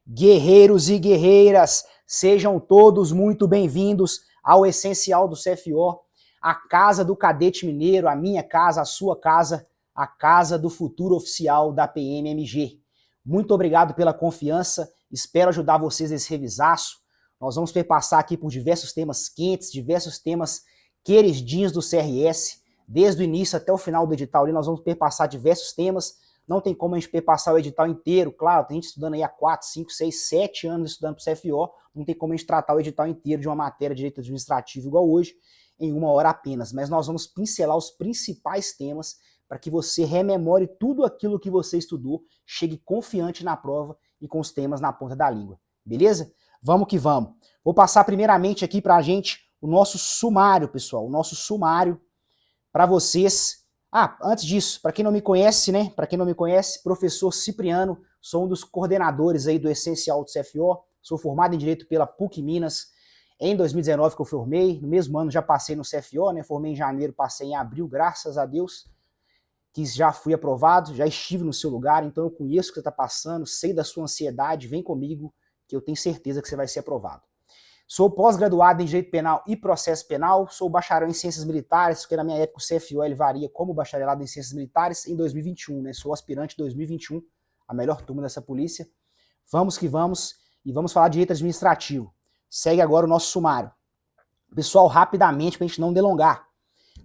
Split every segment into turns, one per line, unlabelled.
Guerreiros e guerreiras, sejam todos muito bem-vindos ao Essencial do CFO, a casa do cadete mineiro, a minha casa, a sua casa, a casa do futuro oficial da PMMG. Muito obrigado pela confiança, espero ajudar vocês nesse revisaço. Nós vamos perpassar aqui por diversos temas quentes, diversos temas queridinhos do CRS, desde o início até o final do edital ali, nós vamos perpassar diversos temas. Não tem como a gente perpassar o edital inteiro, claro, tem gente estudando aí há 4, 5, 6, 7 anos estudando para o CFO, não tem como a gente tratar o edital inteiro de uma matéria de direito administrativo igual hoje, em 1 hora apenas, mas nós vamos pincelar os principais temas para que você rememore tudo aquilo que você estudou, chegue confiante na prova e com os temas na ponta da língua, beleza? Vamos que vamos. Vou passar primeiramente aqui para a gente o nosso sumário, pessoal, o nosso sumário para vocês. Antes disso, para quem não me conhece, né? Para quem não me conhece, professor Cipriano, sou um dos coordenadores aí do Essencial do CFO, sou formado em Direito pela PUC Minas, em 2019 que eu formei, no mesmo ano já passei no CFO, né? Formei em janeiro, passei em abril, graças a Deus, que já fui aprovado, já estive no seu lugar, então eu conheço o que você está passando, sei da sua ansiedade, vem comigo, que eu tenho certeza que você vai ser aprovado. Sou pós-graduado em Direito Penal e Processo Penal, sou bacharel em Ciências Militares, porque na minha época o CFO ele varia como bacharelado em Ciências Militares em 2021, né? Sou aspirante 2021, a melhor turma dessa polícia. Vamos que vamos, e vamos falar de direito administrativo. Segue agora o nosso sumário. Pessoal, rapidamente, para a gente não delongar.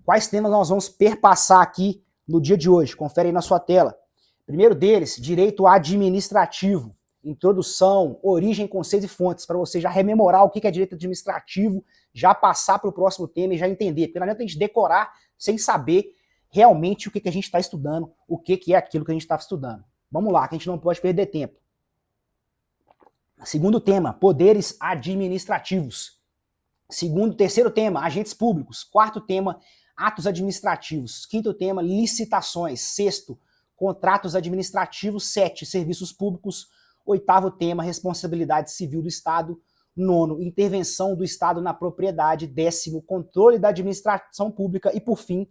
Quais temas nós vamos perpassar aqui no dia de hoje? Confere aí na sua tela. Primeiro deles, direito administrativo. Introdução, origem, conceitos e fontes, para você já rememorar o que é direito administrativo, já passar para o próximo tema e já entender. Porque não adianta a gente decorar sem saber realmente o que a gente está estudando, o que é aquilo que a gente está estudando. Vamos lá, que a gente não pode perder tempo. Segundo tema, poderes administrativos. Terceiro tema, agentes públicos. Quarto tema, atos administrativos. Quinto tema, licitações. Sexto, contratos administrativos. 7, serviços públicos. Oitavo tema, responsabilidade civil do Estado. 9, intervenção do Estado na propriedade. 10º, controle da administração pública. E, por fim,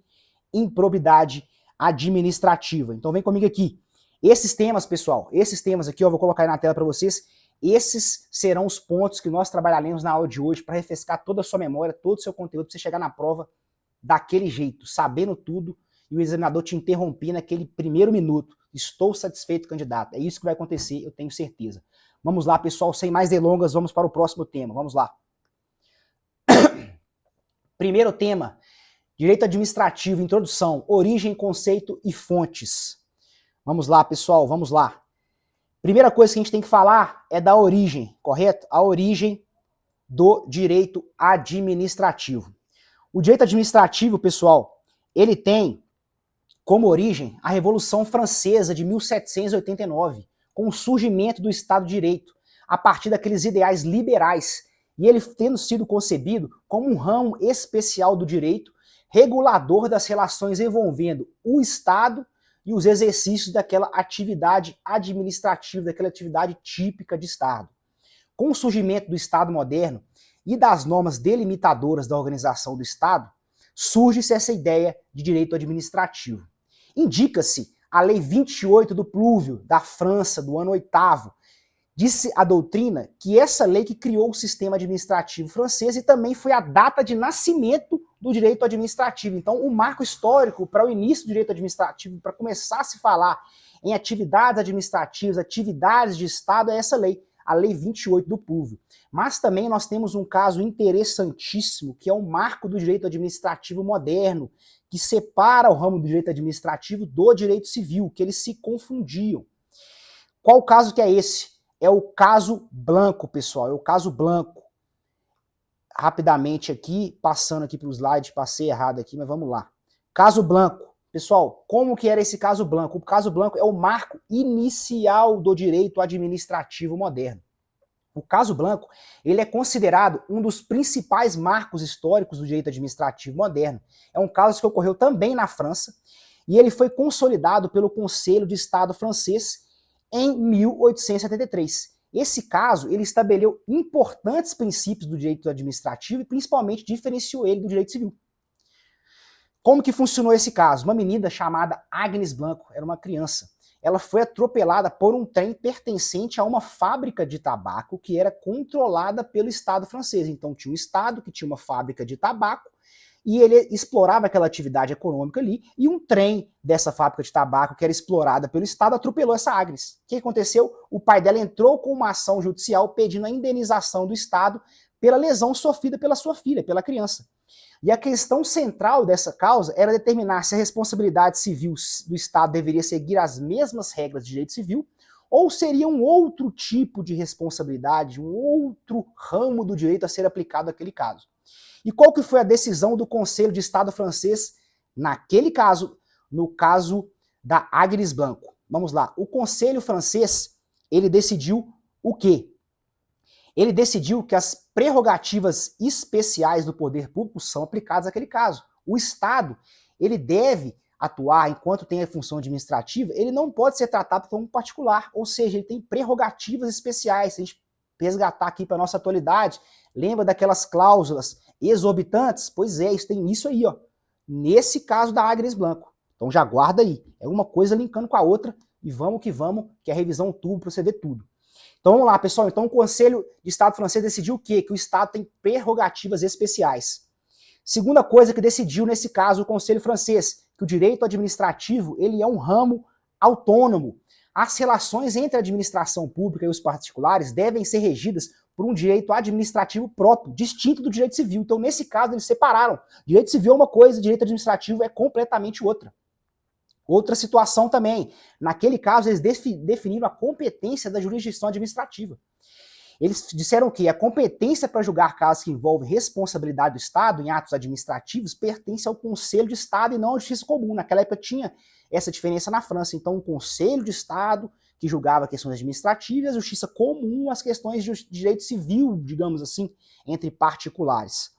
improbidade administrativa. Então vem comigo aqui. Esses temas, pessoal, esses temas aqui, eu vou colocar aí na tela para vocês. Esses serão os pontos que nós trabalharemos na aula de hoje para refrescar toda a sua memória, todo o seu conteúdo, para você chegar na prova daquele jeito, sabendo tudo, e o examinador te interromper naquele primeiro minuto. Estou satisfeito, candidato. É isso que vai acontecer, eu tenho certeza. Vamos lá, pessoal, sem mais delongas, vamos para o próximo tema. Vamos lá. Primeiro tema, direito administrativo, introdução, origem, conceito e fontes. Vamos lá, pessoal, vamos lá. Primeira coisa que a gente tem que falar é da origem, correto? A origem do direito administrativo. O direito administrativo, pessoal, ele tem como origem a Revolução Francesa de 1789, com o surgimento do Estado de Direito, a partir daqueles ideais liberais, e ele tendo sido concebido como um ramo especial do direito, regulador das relações envolvendo o Estado e os exercícios daquela atividade administrativa, daquela atividade típica de Estado. Com o surgimento do Estado moderno e das normas delimitadoras da organização do Estado, surge-se essa ideia de direito administrativo. Indica-se a Lei 28 do Plúvio, da França, do ano 8º. Disse a doutrina que essa lei que criou o sistema administrativo francês e também foi a data de nascimento do direito administrativo. Então, o marco histórico para o início do direito administrativo, para começar a se falar em atividades administrativas, atividades de Estado, é essa lei, a Lei 28 do Plúvio. Mas também nós temos um caso interessantíssimo, que é o marco do direito administrativo moderno, que separa o ramo do direito administrativo do direito civil, que eles se confundiam. Qual caso que é esse? É o caso Blanco, pessoal, é o caso Blanco. Rapidamente aqui, passando aqui para o slide, passei errado aqui, mas vamos lá. Caso Blanco. Pessoal, como que era esse caso Blanco? O caso Blanco é o marco inicial do direito administrativo moderno. O caso Blanco, ele é considerado um dos principais marcos históricos do direito administrativo moderno. É um caso que ocorreu também na França, e ele foi consolidado pelo Conselho de Estado francês em 1873. Esse caso, ele estabeleceu importantes princípios do direito administrativo e principalmente diferenciou ele do direito civil. Como que funcionou esse caso? Uma menina chamada Agnes Blanco, era uma criança. ela foi atropelada por um trem pertencente a uma fábrica de tabaco que era controlada pelo Estado francês. Então tinha um Estado que tinha uma fábrica de tabaco e ele explorava aquela atividade econômica ali, e um trem dessa fábrica de tabaco que era explorada pelo Estado atropelou essa Agnes. O que aconteceu? O pai dela entrou com uma ação judicial pedindo a indenização do Estado pela lesão sofrida pela sua filha, pela criança. E a questão central dessa causa era determinar se a responsabilidade civil do Estado deveria seguir as mesmas regras de direito civil ou seria um outro tipo de responsabilidade, um outro ramo do direito a ser aplicado naquele caso. E qual que foi a decisão do Conselho de Estado francês naquele caso, no caso da Agnes Blanco? Vamos lá, o Conselho francês, ele decidiu o quê? Ele decidiu que as prerrogativas especiais do poder público são aplicadas naquele caso. O Estado, ele deve atuar enquanto tem a função administrativa, ele não pode ser tratado como um particular, ou seja, ele tem prerrogativas especiais. Se a gente resgatar aqui para a nossa atualidade, lembra daquelas cláusulas exorbitantes? Pois é, isso tem isso aí, ó. Nesse caso da Agnes Blanco. Então já guarda aí. É uma coisa linkando com a outra e vamos, que é a revisão tubo para você ver tudo. Então vamos lá, pessoal. Então o Conselho de Estado francês decidiu o quê? Que o Estado tem prerrogativas especiais. Segunda coisa que decidiu nesse caso o Conselho francês, que o direito administrativo ele é um ramo autônomo. As relações entre a administração pública e os particulares devem ser regidas por um direito administrativo próprio, distinto do direito civil. Então, nesse caso, eles separaram. Direito civil é uma coisa, direito administrativo é completamente outra. Outra situação também. Naquele caso, eles definiram a competência da jurisdição administrativa. Eles disseram que a competência para julgar casos que envolvem responsabilidade do Estado em atos administrativos pertence ao Conselho de Estado e não à Justiça Comum. Naquela época tinha essa diferença na França. Então, o Conselho de Estado, que julgava questões administrativas, a Justiça Comum, as questões de direito civil, digamos assim, entre particulares.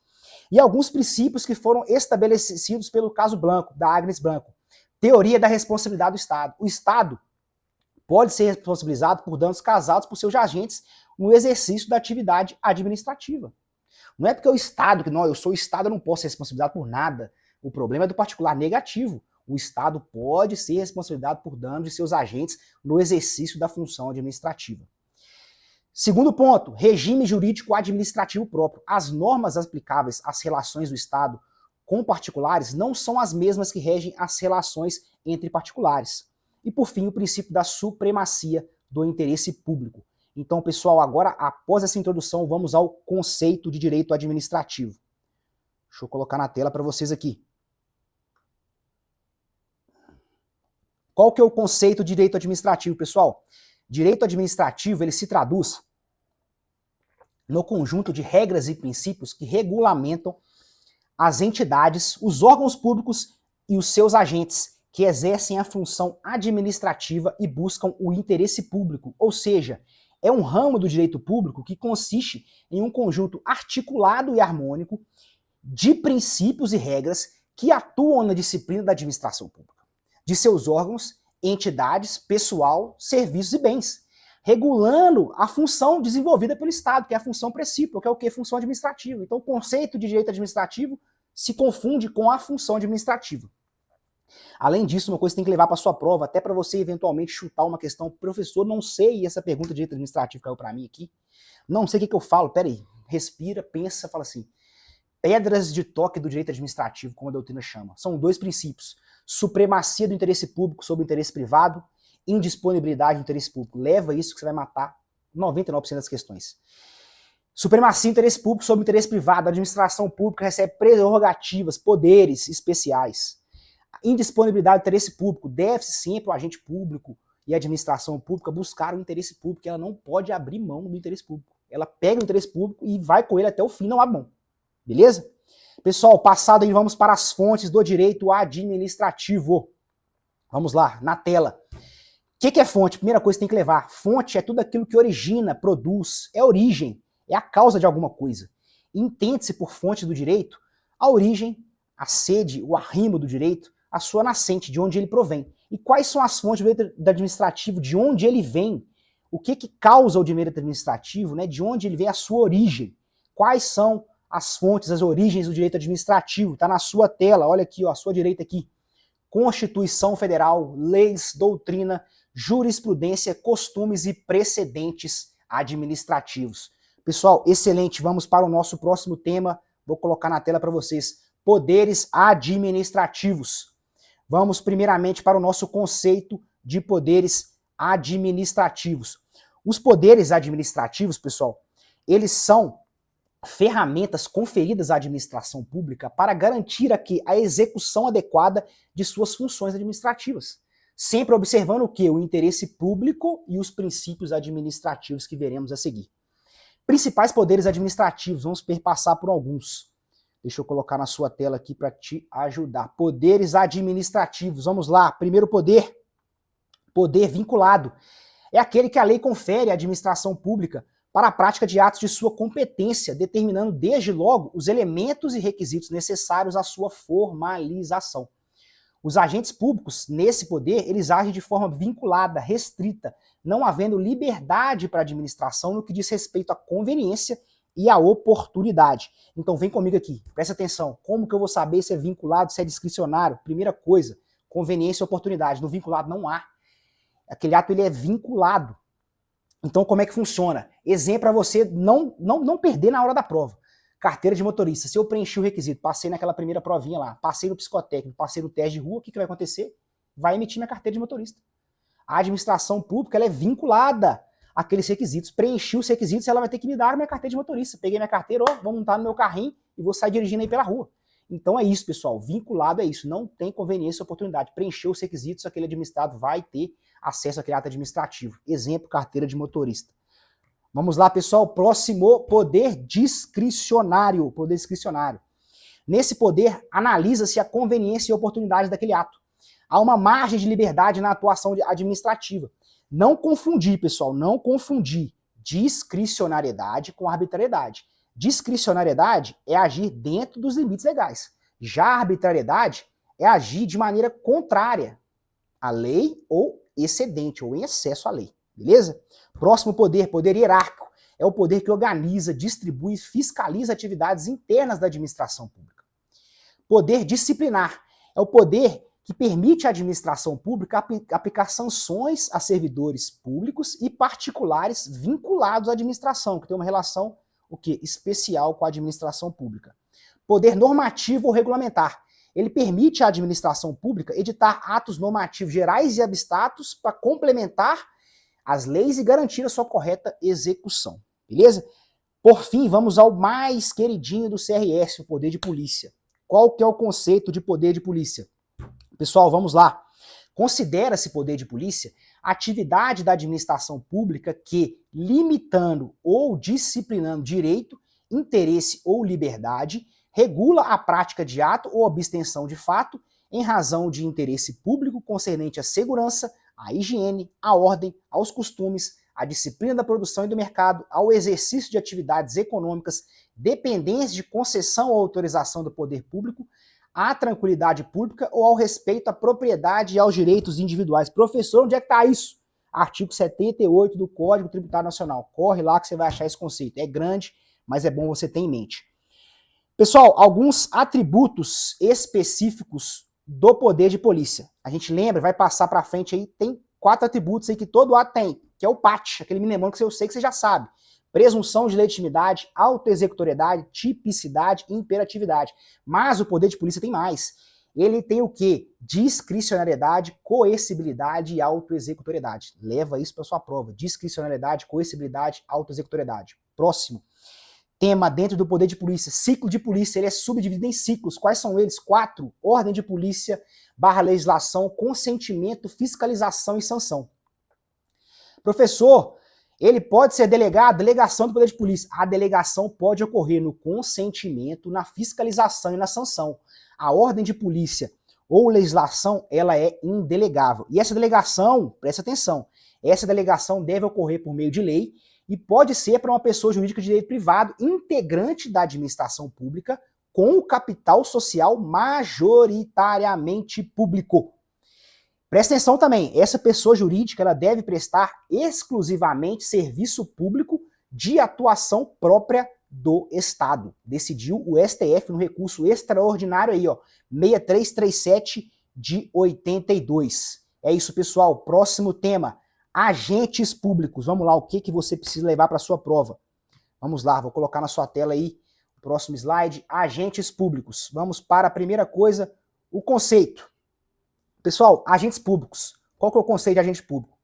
E alguns princípios que foram estabelecidos pelo caso Blanco, da Agnes Blanco. Teoria da responsabilidade do Estado. O Estado pode ser responsabilizado por danos causados por seus agentes no exercício da atividade administrativa. Não é porque o Estado, que não, eu sou o Estado, eu não posso ser responsabilizado por nada. O problema é do particular negativo. O Estado pode ser responsabilizado por danos de seus agentes no exercício da função administrativa. Segundo ponto, regime jurídico administrativo próprio. As normas aplicáveis às relações do Estado com particulares não são as mesmas que regem as relações entre particulares. E, por fim, o princípio da supremacia do interesse público. Então, pessoal, agora, após essa introdução, vamos ao conceito de direito administrativo. Deixa eu colocar na tela para vocês aqui. Qual que é o conceito de direito administrativo, pessoal? Direito administrativo, ele se traduz no conjunto de regras e princípios que regulamentam as entidades, os órgãos públicos e os seus agentes que exercem a função administrativa e buscam o interesse público, ou seja, é um ramo do direito público que consiste em um conjunto articulado e harmônico de princípios e regras que atuam na disciplina da administração pública, de seus órgãos, entidades, pessoal, serviços e bens, regulando a função desenvolvida pelo Estado, que é a função precípua, que é o que? Função administrativa. Então o conceito de direito administrativo se confunde com a função administrativa. Além disso, uma coisa que tem que levar para sua prova, até para você eventualmente chutar uma questão, professor, não sei, essa pergunta de direito administrativo caiu para mim aqui, não sei o que eu falo, peraí, respira, pensa, fala assim, pedras de toque do direito administrativo, como a doutrina chama, são dois princípios, supremacia do interesse público sobre o interesse privado, indisponibilidade do interesse público, leva isso que você vai matar 99% das questões. Supremacia do interesse público sobre o interesse privado, a administração pública recebe prerrogativas, poderes especiais. Indisponibilidade do interesse público, deve-se sempre o agente público e a administração pública buscar o interesse público, ela não pode abrir mão do interesse público. Ela pega o interesse público e vai com ele até o fim, não abre mão. Beleza? Pessoal, passado aí, vamos para as fontes do direito administrativo. Vamos lá, na tela. O que é fonte? Primeira coisa que tem que levar. Fonte é tudo aquilo que origina, produz, é origem, é a causa de alguma coisa. Entende-se por fonte do direito a origem, a sede, o arrimo do direito, a sua nascente, de onde ele provém. E quais são as fontes do direito administrativo, de onde ele vem? O que causa o direito administrativo, né? De onde ele vem a sua origem? Quais são as fontes, as origens do direito administrativo? Está na sua tela, olha aqui, ó, à sua direita aqui. Constituição Federal, leis, doutrina, jurisprudência, costumes e precedentes administrativos. Pessoal, excelente. Vamos para o nosso próximo tema. Vou colocar na tela para vocês. Poderes administrativos. Vamos primeiramente para o nosso conceito de poderes administrativos. Os poderes administrativos, pessoal, eles são ferramentas conferidas à administração pública para garantir aqui a execução adequada de suas funções administrativas, sempre observando o quê? O interesse público e os princípios administrativos que veremos a seguir. Principais poderes administrativos, vamos perpassar por alguns. Deixa eu colocar na sua tela aqui para te ajudar. Poderes administrativos, vamos lá. Primeiro poder, poder vinculado. É aquele que a lei confere à administração pública para a prática de atos de sua competência, determinando desde logo os elementos e requisitos necessários à sua formalização. Os agentes públicos, nesse poder, eles agem de forma vinculada, restrita, não havendo liberdade para a administração no que diz respeito à conveniência e à oportunidade. Então vem comigo aqui, presta atenção. Como que eu vou saber se é vinculado, se é discricionário? Primeira coisa, conveniência e oportunidade. No vinculado não há. Aquele ato ele é vinculado. Então, como é que funciona? Exemplo para você não perder na hora da prova. Carteira de motorista. Se eu preenchi o requisito, passei naquela primeira provinha lá, passei no psicotécnico, passei no teste de rua, o que vai acontecer? Vai emitir minha carteira de motorista. A administração pública ela é vinculada àqueles requisitos. Preenchi os requisitos, ela vai ter que me dar a minha carteira de motorista. Peguei minha carteira, vou montar no meu carrinho e vou sair dirigindo aí pela rua. Então é isso, pessoal. Vinculado é isso. Não tem conveniência ou oportunidade. Preencheu os requisitos, aquele administrado vai ter acesso àquele ato administrativo. Exemplo, carteira de motorista. Vamos lá, pessoal. Próximo, poder discricionário. Poder discricionário. Nesse poder, analisa-se a conveniência e oportunidade daquele ato. Há uma margem de liberdade na atuação administrativa. Não confundir, pessoal, não confundir discricionariedade com arbitrariedade. Discricionariedade é agir dentro dos limites legais. Já a arbitrariedade é agir de maneira contrária à lei ou excedente, ou em excesso à lei. Beleza? Próximo poder, poder hierárquico. É o poder que organiza, distribui e fiscaliza atividades internas da administração pública. Poder disciplinar. É o poder que permite à administração pública aplicar sanções a servidores públicos e particulares vinculados à administração, que tem uma relação o quê? Especial com a administração pública. Poder normativo ou regulamentar. Ele permite à administração pública editar atos normativos gerais e abstratos para complementar as leis e garantir a sua correta execução. Beleza? Por fim, vamos ao mais queridinho do CRS, o poder de polícia. Qual que é o conceito de poder de polícia? Pessoal, vamos lá. Considera-se poder de polícia a atividade da administração pública que, limitando ou disciplinando direito, interesse ou liberdade, regula a prática de ato ou abstenção de fato em razão de interesse público concernente à segurança, à higiene, à ordem, aos costumes, à disciplina da produção e do mercado, ao exercício de atividades econômicas dependentes de concessão ou autorização do poder público, à tranquilidade pública ou ao respeito à propriedade e aos direitos individuais. Professor, onde é que está isso? Artigo 78 do Código Tributário Nacional. Corre lá que você vai achar esse conceito. É grande, mas é bom você ter em mente. Pessoal, alguns atributos específicos do poder de polícia. A gente lembra, vai passar para frente aí, tem 4 atributos aí que todo ato tem, que é o PAT, aquele mnemônico que eu sei que você já sabe. Presunção de legitimidade, autoexecutoriedade, tipicidade e imperatividade. Mas o poder de polícia tem mais. Ele tem o quê? Discricionariedade, coercibilidade e autoexecutoriedade. Leva isso para sua prova. Discricionariedade, coercibilidade, autoexecutoriedade. Próximo. Tema dentro do poder de polícia. Ciclo de polícia, ele é subdividido em ciclos. Quais são eles? 4. Ordem de polícia, legislação, consentimento, fiscalização e sanção. Professor, ele pode ser delegado, delegação do poder de polícia. A delegação pode ocorrer no consentimento, na fiscalização e na sanção. A ordem de polícia ou legislação, ela é indelegável. E essa delegação, presta atenção, essa delegação deve ocorrer por meio de lei e pode ser para uma pessoa jurídica de direito privado, integrante da administração pública, com o capital social majoritariamente público. Presta atenção também, essa pessoa jurídica ela deve prestar exclusivamente serviço público de atuação própria do Estado. Decidiu o STF no recurso extraordinário aí, ó, 6337 de 82. É isso, pessoal. Próximo tema, agentes públicos. Vamos lá, o que você precisa levar para a sua prova? Vamos lá, vou colocar na sua tela aí o próximo slide, agentes públicos. Vamos para a primeira coisa, o conceito. Pessoal, agentes públicos. Qual que é o conceito de agente público?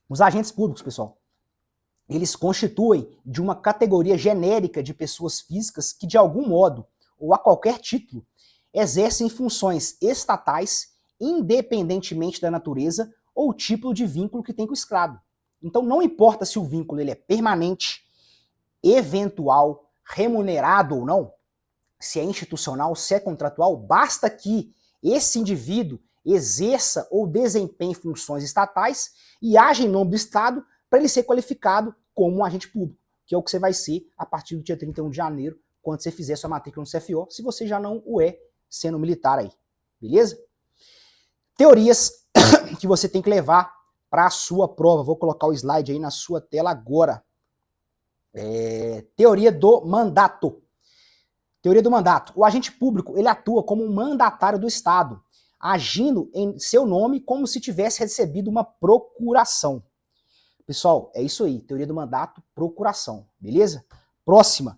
Os agentes públicos, pessoal, eles constituem de uma categoria genérica de pessoas físicas que, de algum modo, ou a qualquer título, exercem funções estatais, independentemente da natureza ou tipo de vínculo que tem com o escravo. Então não importa se o vínculo ele é permanente, eventual, remunerado ou não, se é institucional, se é contratual, basta que esse indivíduo exerça ou desempenhe funções estatais e haja em nome do Estado para ele ser qualificado como um agente público, que é o que você vai ser a partir do dia 31 de janeiro, quando você fizer sua matrícula no CFO, se você já não o é, sendo militar aí, beleza? Teorias que você tem que levar para a sua prova. Vou colocar o slide aí na sua tela agora. Teoria do mandato. Teoria do mandato. O agente público, ele atua como um mandatário do Estado, agindo em seu nome como se tivesse recebido uma procuração. Pessoal, é isso aí. Teoria do mandato, procuração. Beleza? Próxima.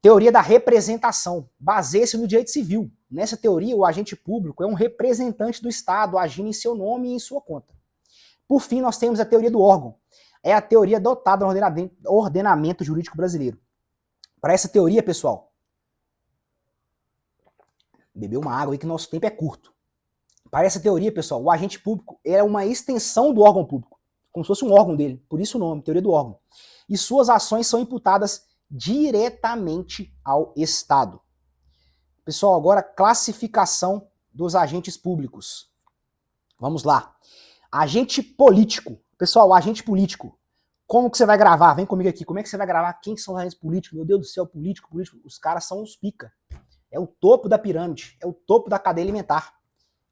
Teoria da representação. Baseia-se no direito civil. Nessa teoria, o agente público é um representante do Estado, agindo em seu nome e em sua conta. Por fim, nós temos a teoria do órgão. É a teoria adotada no ordenamento jurídico brasileiro. Para essa teoria, pessoal, beber uma água aí que nosso tempo é curto. Para essa teoria, pessoal, o agente público é uma extensão do órgão público, como se fosse um órgão dele, por isso o nome, teoria do órgão. E suas ações são imputadas diretamente ao Estado. Pessoal, agora classificação dos agentes públicos. Vamos lá. Agente político. Pessoal, agente político. Como que você vai gravar? Vem comigo aqui. Como é que você vai gravar? Quem são os agentes políticos? Meu Deus do céu, político. Os caras são os pica. É o topo da pirâmide. É o topo da cadeia alimentar.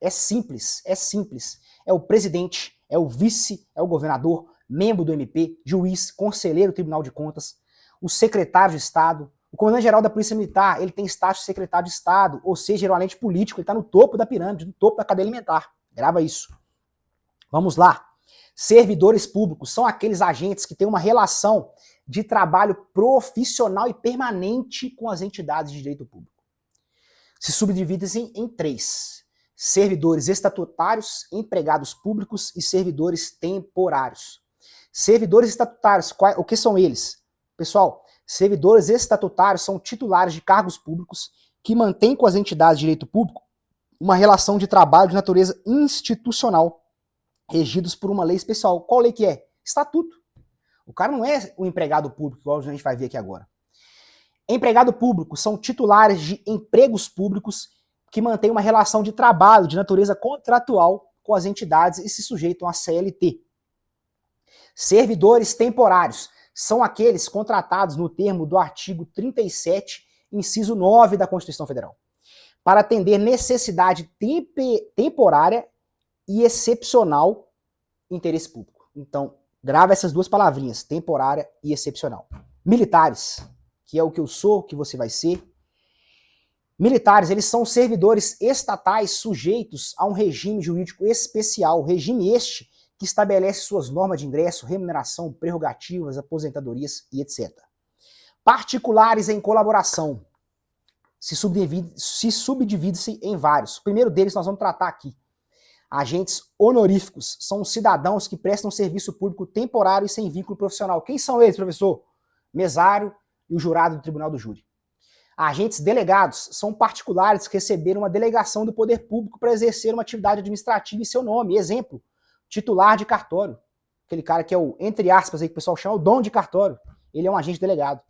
É simples. É simples. É o presidente, é o vice, é o governador, membro do MP, juiz, conselheiro do Tribunal de Contas, o secretário de Estado, o comandante-geral da Polícia Militar, ele tem status de secretário de Estado, ou seja, ele é um agente político, ele está no topo da pirâmide, no topo da cadeia alimentar. Grava isso. Vamos lá. Servidores públicos são aqueles agentes que têm uma relação de trabalho profissional e permanente com as entidades de direito público. Se subdividem em três: servidores estatutários, empregados públicos e servidores temporários. Servidores estatutários, o que são eles? Pessoal, servidores estatutários são titulares de cargos públicos que mantêm com as entidades de direito público uma relação de trabalho de natureza institucional, regidos por uma lei especial. Qual lei que é? Estatuto. O cara não é o empregado público, igual a gente vai ver aqui agora. Empregado público são titulares de empregos públicos que mantêm uma relação de trabalho de natureza contratual com as entidades e se sujeitam à CLT. Servidores temporários são aqueles contratados no termo do artigo 37, inciso 9 da Constituição Federal, para atender necessidade temporária e excepcional interesse público. Então, grava essas duas palavrinhas, temporária e excepcional. Militares, que é o que eu sou, o que você vai ser. Militares, eles são servidores estatais sujeitos a um regime jurídico especial, regime este que estabelece suas normas de ingresso, remuneração, prerrogativas, aposentadorias e etc. Particulares em colaboração se subdivide-se em vários. O primeiro deles nós vamos tratar aqui. Agentes honoríficos são os cidadãos que prestam serviço público temporário e sem vínculo profissional. Quem são eles, professor? Mesário e o jurado do Tribunal do Júri. Agentes delegados são particulares que receberam uma delegação do poder público para exercer uma atividade administrativa em seu nome. Exemplo, titular de cartório. Aquele cara que é o, entre aspas, aí que o pessoal chama o dono de cartório. Ele é um agente delegado.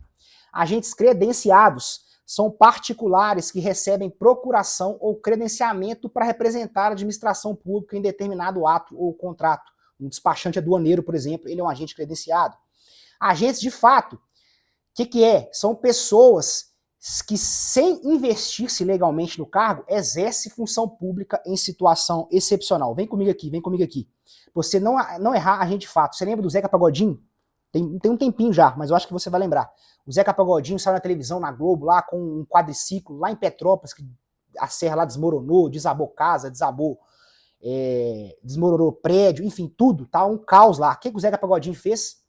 Agentes credenciados são particulares que recebem procuração ou credenciamento para representar a administração pública em determinado ato ou contrato. Um despachante aduaneiro, por exemplo, ele é um agente credenciado. Agentes de fato, o que é? São pessoas que, sem investir-se legalmente no cargo, exercem função pública em situação excepcional. Vem comigo aqui, vem comigo aqui. Você não errar agente de fato. Você lembra do Zeca Pagodinho? Tem um tempinho já, mas eu acho que você vai lembrar. O Zeca Pagodinho saiu na televisão, na Globo, lá com um quadriciclo, lá em Petrópolis, que a serra lá desmoronou, desabou casa, desabou desmoronou prédio, enfim, tudo, tá um caos lá. O que o Zeca Pagodinho fez?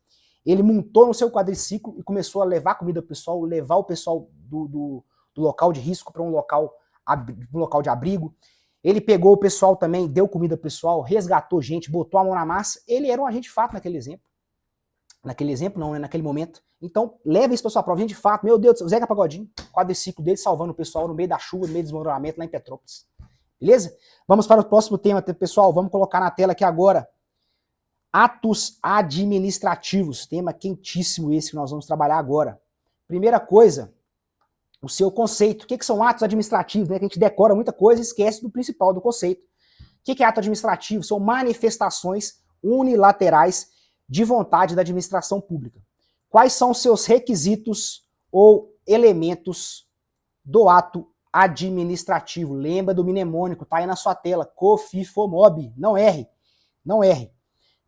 Ele montou no seu quadriciclo e começou a levar comida pro pessoal, levar o pessoal do local de risco para um local de abrigo. Ele pegou o pessoal também, deu comida pro pessoal, resgatou gente, botou a mão na massa. Ele era um agente de fato naquele exemplo. Naquele exemplo não, né? Naquele momento. Então, leva isso pra sua prova, gente de fato. Meu Deus do céu, o Zeca Pagodinho, quadriciclo dele, salvando o pessoal no meio da chuva, no meio do desmoronamento lá em Petrópolis. Beleza? Vamos para o próximo tema, pessoal. Vamos colocar na tela aqui agora. Atos administrativos. Tema quentíssimo esse que nós vamos trabalhar agora. Primeira coisa, o seu conceito. O que são atos administrativos? Né? Que a gente decora muita coisa e esquece do principal, do conceito. O que é ato administrativo? São manifestações unilaterais de vontade da administração pública. Quais são os seus requisitos ou elementos do ato administrativo? Lembra do mnemônico, tá aí na sua tela, COFIFOMOB, não erre, não erre.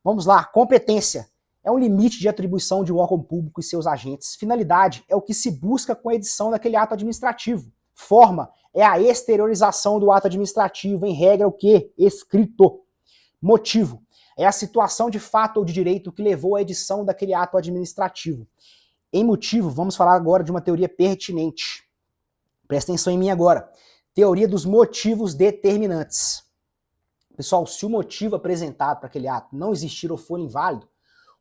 Vamos lá, competência é um limite de atribuição de um órgão público e seus agentes. Finalidade é o que se busca com a edição daquele ato administrativo. Forma é a exteriorização do ato administrativo, em regra o quê? Escrito. Motivo é a situação de fato ou de direito que levou à edição daquele ato administrativo. Em motivo, vamos falar agora de uma teoria pertinente. Presta atenção em mim agora. Teoria dos motivos determinantes. Pessoal, se o motivo apresentado para aquele ato não existir ou for inválido,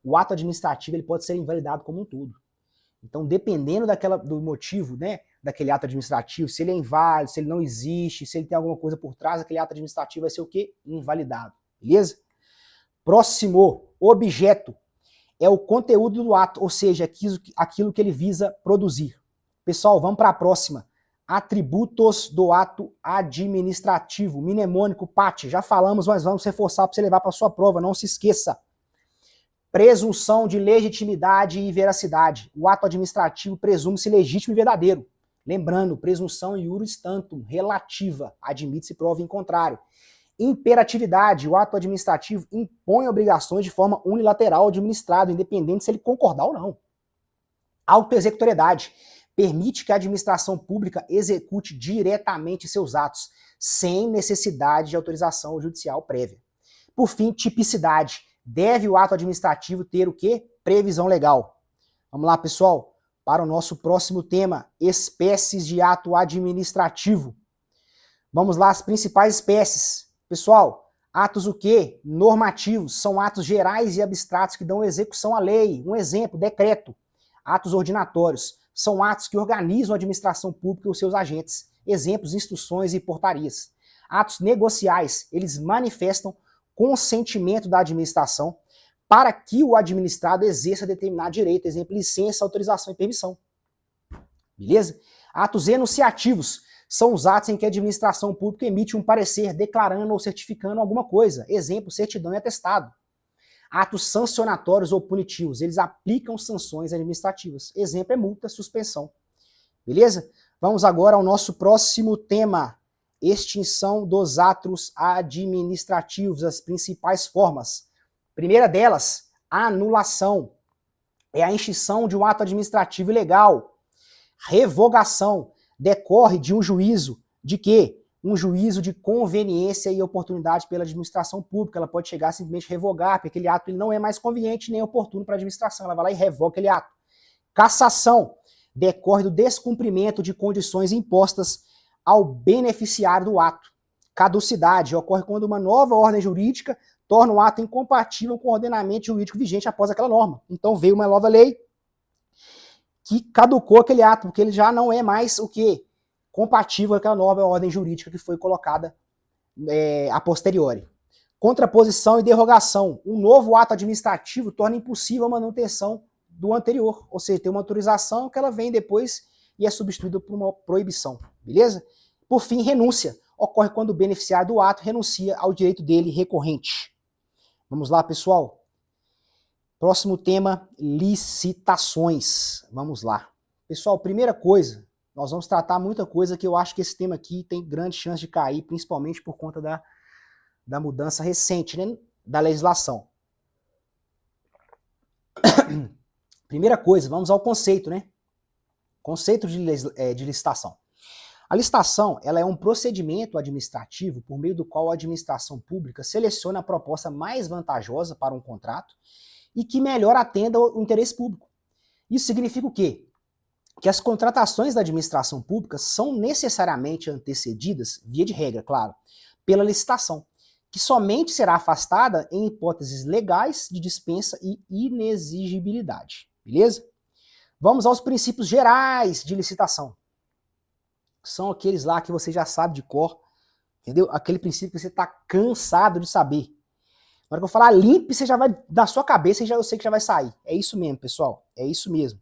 o ato administrativo ele pode ser invalidado como um todo. Então, dependendo do motivo, né, daquele ato administrativo, se ele é inválido, se ele não existe, se ele tem alguma coisa por trás, aquele ato administrativo vai ser o quê? Invalidado. Beleza? Próximo, objeto é o conteúdo do ato, ou seja, aquilo que ele visa produzir. Pessoal, vamos para a próxima. Atributos do ato administrativo. Mnemônico, PAT. Já falamos, mas vamos reforçar para você levar para a sua prova, não se esqueça. Presunção de legitimidade e veracidade. O ato administrativo presume-se legítimo e verdadeiro. Lembrando, presunção iuris tantum, relativa, admite-se prova em contrário. Imperatividade, o ato administrativo impõe obrigações de forma unilateral ao administrado, independente se ele concordar ou não. Autoexecutoriedade, permite que a administração pública execute diretamente seus atos, sem necessidade de autorização judicial prévia. Por fim, tipicidade, deve o ato administrativo ter o quê? Previsão legal. Vamos lá, pessoal, para o nosso próximo tema, espécies de ato administrativo. Vamos lá, as principais espécies. Pessoal, atos o quê? Normativos, são atos gerais e abstratos que dão execução à lei. Um exemplo, decreto. Atos ordinatórios, são atos que organizam a administração pública e os seus agentes. Exemplos, instruções e portarias. Atos negociais, eles manifestam consentimento da administração para que o administrado exerça determinado direito, exemplo, licença, autorização e permissão. Beleza? Atos enunciativos são os atos em que a administração pública emite um parecer declarando ou certificando alguma coisa, exemplo, certidão e atestado. Atos sancionatórios ou punitivos, eles aplicam sanções administrativas, exemplo é multa, suspensão. Beleza? Vamos agora ao nosso próximo tema, extinção dos atos administrativos, as principais formas. Primeira delas, anulação. É a extinção de um ato administrativo ilegal. Revogação decorre de um juízo de quê? Um juízo de conveniência e oportunidade pela administração pública. Ela pode chegar a simplesmente revogar, porque aquele ato ele não é mais conveniente nem oportuno para a administração. Ela vai lá e revoga aquele ato. Cassação decorre do descumprimento de condições impostas ao beneficiário do ato. Caducidade ocorre quando uma nova ordem jurídica torna o ato incompatível com o ordenamento jurídico vigente após aquela norma. Então veio uma nova lei que caducou aquele ato, porque ele já não é mais o quê? Compatível com aquela nova ordem jurídica que foi colocada a posteriori. Contraposição e derrogação. Um novo ato administrativo torna impossível a manutenção do anterior, ou seja, tem uma autorização que ela vem depois e é substituída por uma proibição, beleza? Por fim, renúncia. Ocorre quando o beneficiário do ato renuncia ao direito dele recorrente. Vamos lá, pessoal? Próximo tema, licitações. Vamos lá. Pessoal, primeira coisa, nós vamos tratar muita coisa que eu acho que esse tema aqui tem grande chance de cair, principalmente por conta da mudança recente, né, da legislação. Primeira coisa, vamos ao conceito, né? Conceito de licitação. A licitação, ela é um procedimento administrativo por meio do qual a administração pública seleciona a proposta mais vantajosa para um contrato e que melhor atenda o interesse público. Isso significa o quê? Que as contratações da administração pública são necessariamente antecedidas, via de regra, claro, pela licitação, que somente será afastada em hipóteses legais de dispensa e inexigibilidade. Beleza? Vamos aos princípios gerais de licitação. São aqueles lá que você já sabe de cor, entendeu? Aquele princípio que você está cansado de saber. Na hora que eu falar limpe, você já vai, na sua cabeça, eu sei que já vai sair. É isso mesmo, pessoal. É isso mesmo.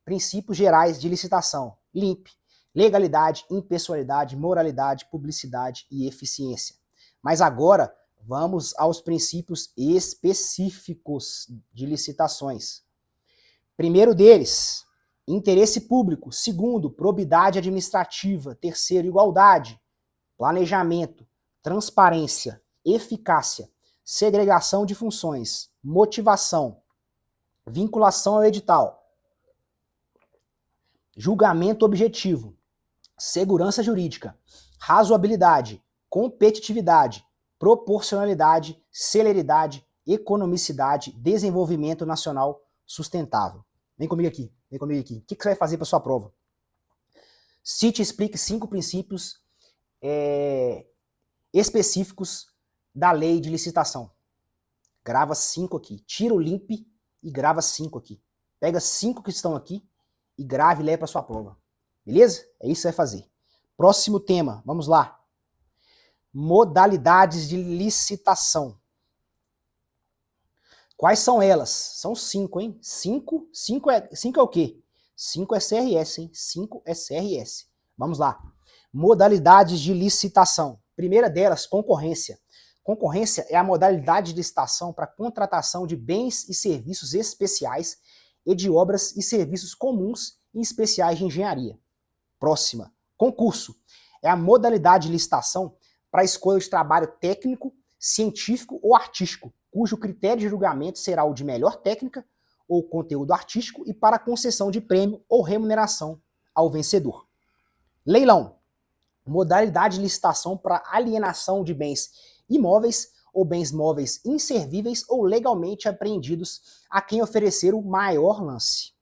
Princípios gerais de licitação. LIMP. Legalidade, impessoalidade, moralidade, publicidade e eficiência. Mas agora, vamos aos princípios específicos de licitações. Primeiro deles, interesse público. Segundo, probidade administrativa. Terceiro, igualdade. Planejamento, transparência, eficácia, segregação de funções, motivação, vinculação ao edital, julgamento objetivo, segurança jurídica, razoabilidade, competitividade, proporcionalidade, celeridade, economicidade, desenvolvimento nacional sustentável. Vem comigo aqui, vem comigo aqui. O que você vai fazer para sua prova? Cite e explique 5 princípios específicos da lei de licitação. Grava 5 aqui. Tira o LIMP e grava 5 aqui. Pega 5 que estão aqui e grave e leve para sua prova. Beleza? É isso que você vai fazer. Próximo tema, vamos lá. Modalidades de licitação. Quais são elas? São 5, hein? 5 é o quê? 5 é CRS, hein? 5 é CRS. Vamos lá. Modalidades de licitação. Primeira delas, concorrência. Concorrência é a modalidade de licitação para contratação de bens e serviços especiais e de obras e serviços comuns e especiais de engenharia. Próxima. Concurso. É a modalidade de licitação para a escolha de trabalho técnico, científico ou artístico, cujo critério de julgamento será o de melhor técnica ou conteúdo artístico e para concessão de prêmio ou remuneração ao vencedor. Leilão. Modalidade de licitação para alienação de bens imóveis ou bens móveis inservíveis ou legalmente apreendidos a quem oferecer o maior lance.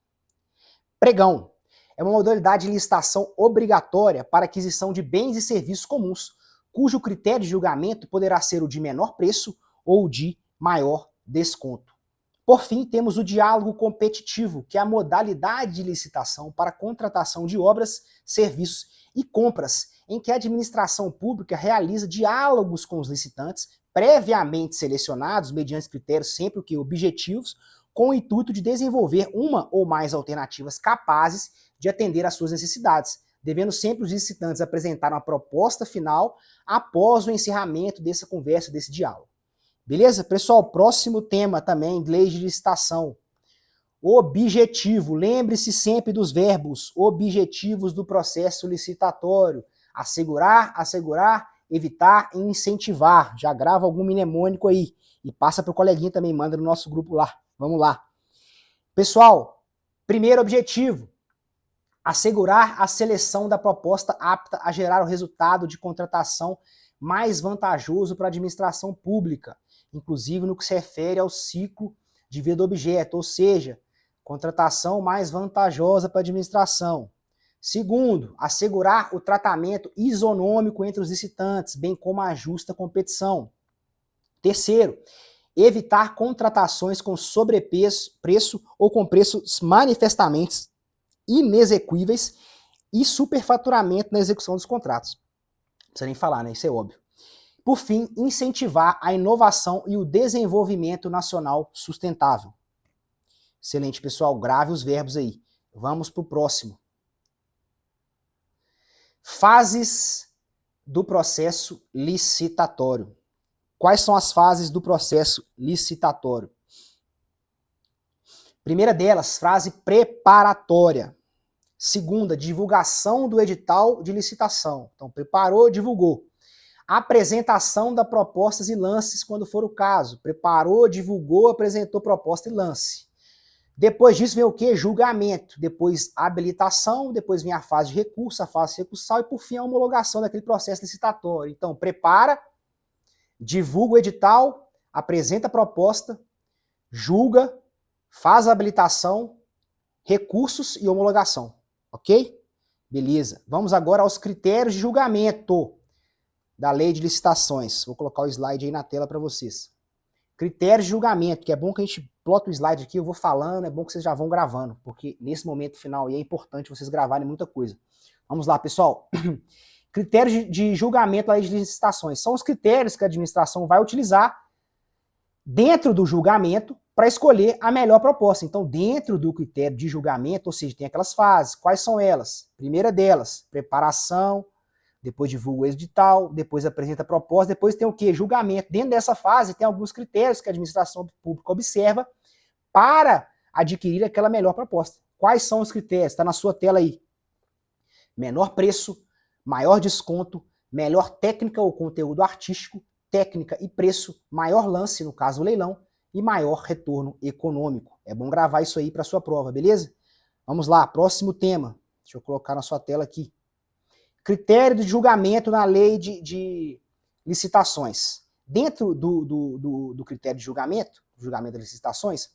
Pregão. É uma modalidade de licitação obrigatória para aquisição de bens e serviços comuns, cujo critério de julgamento poderá ser o de menor preço ou de maior desconto. Por fim, temos o diálogo competitivo, que é a modalidade de licitação para contratação de obras, serviços e compras, em que a administração pública realiza diálogos com os licitantes, previamente selecionados, mediante critérios sempre o que objetivos, com o intuito de desenvolver uma ou mais alternativas capazes de atender às suas necessidades, devendo sempre os licitantes apresentar uma proposta final após o encerramento dessa conversa, desse diálogo. Beleza? Pessoal, próximo tema também, lei de licitação. Objetivo. Lembre-se sempre dos verbos objetivos do processo licitatório. Assegurar, evitar e incentivar. Já grava algum mnemônico aí. E passa para o coleguinha também, manda no nosso grupo lá. Vamos lá. Pessoal, primeiro objetivo. Assegurar a seleção da proposta apta a gerar o resultado de contratação mais vantajoso para a administração pública, inclusive no que se refere ao ciclo de vida do objeto, ou seja, contratação mais vantajosa para a administração. Segundo, assegurar o tratamento isonômico entre os licitantes, bem como a justa competição. Terceiro, evitar contratações com sobrepreço ou com preços manifestamente inexequíveis e superfaturamento na execução dos contratos. Não precisa nem falar, né? Isso é óbvio. Por fim, incentivar a inovação e o desenvolvimento nacional sustentável. Excelente, pessoal. Grave os verbos aí. Vamos para o próximo. Fases do processo licitatório. Quais são as fases do processo licitatório? Primeira delas, fase preparatória. Segunda, divulgação do edital de licitação. Então, preparou, divulgou. Apresentação das propostas e lances, quando for o caso. Preparou, divulgou, apresentou proposta e lance. Depois disso vem o quê? Julgamento. Depois habilitação, depois vem a fase de recurso, a fase recursal e por fim a homologação daquele processo licitatório. Então, prepara, divulga o edital, apresenta a proposta, julga, faz a habilitação, recursos e homologação. Ok? Beleza. Vamos agora aos critérios de julgamento da lei de licitações. Vou colocar o slide aí na tela para vocês. Critérios de julgamento, que é bom que a gente plota o slide aqui, eu vou falando, é bom que vocês já vão gravando, porque nesse momento final é importante vocês gravarem muita coisa. Vamos lá, pessoal. Critérios de julgamento da lei de licitações. São os critérios que a administração vai utilizar dentro do julgamento para escolher a melhor proposta. Então, dentro do critério de julgamento, ou seja, tem aquelas fases. Quais são elas? Primeira delas, preparação, depois divulga o edital, depois apresenta a proposta, depois tem o quê? Julgamento. Dentro dessa fase tem alguns critérios que a administração pública observa para adquirir aquela melhor proposta. Quais são os critérios? Está na sua tela aí. Menor preço, maior desconto, melhor técnica ou conteúdo artístico, técnica e preço, maior lance, no caso o leilão, e maior retorno econômico. É bom gravar isso aí para sua prova, beleza? Vamos lá, próximo tema. Deixa eu colocar na sua tela aqui. Critério de julgamento na lei de licitações. Dentro do critério de julgamento das licitações,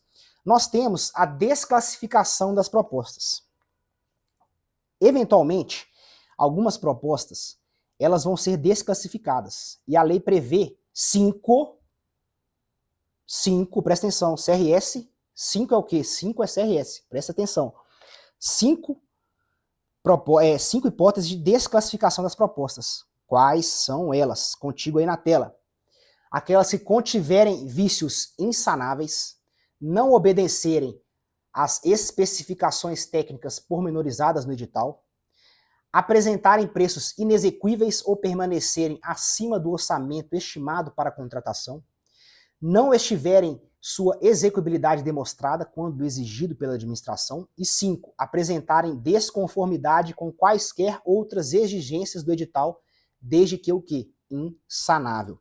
nós temos a desclassificação das propostas. Eventualmente, algumas propostas, elas vão ser desclassificadas. E a lei prevê 5, presta atenção, CRS, 5 é o quê? 5 é CRS, presta atenção. 5 hipóteses de desclassificação das propostas. Quais são elas? Contigo aí na tela. Aquelas que contiverem vícios insanáveis, não obedecerem às especificações técnicas pormenorizadas no edital, apresentarem preços inexequíveis ou permanecerem acima do orçamento estimado para a contratação, não estiverem sua execuibilidade demonstrada quando exigido pela administração, e 5, apresentarem desconformidade com quaisquer outras exigências do edital, desde que o quê? Insanável.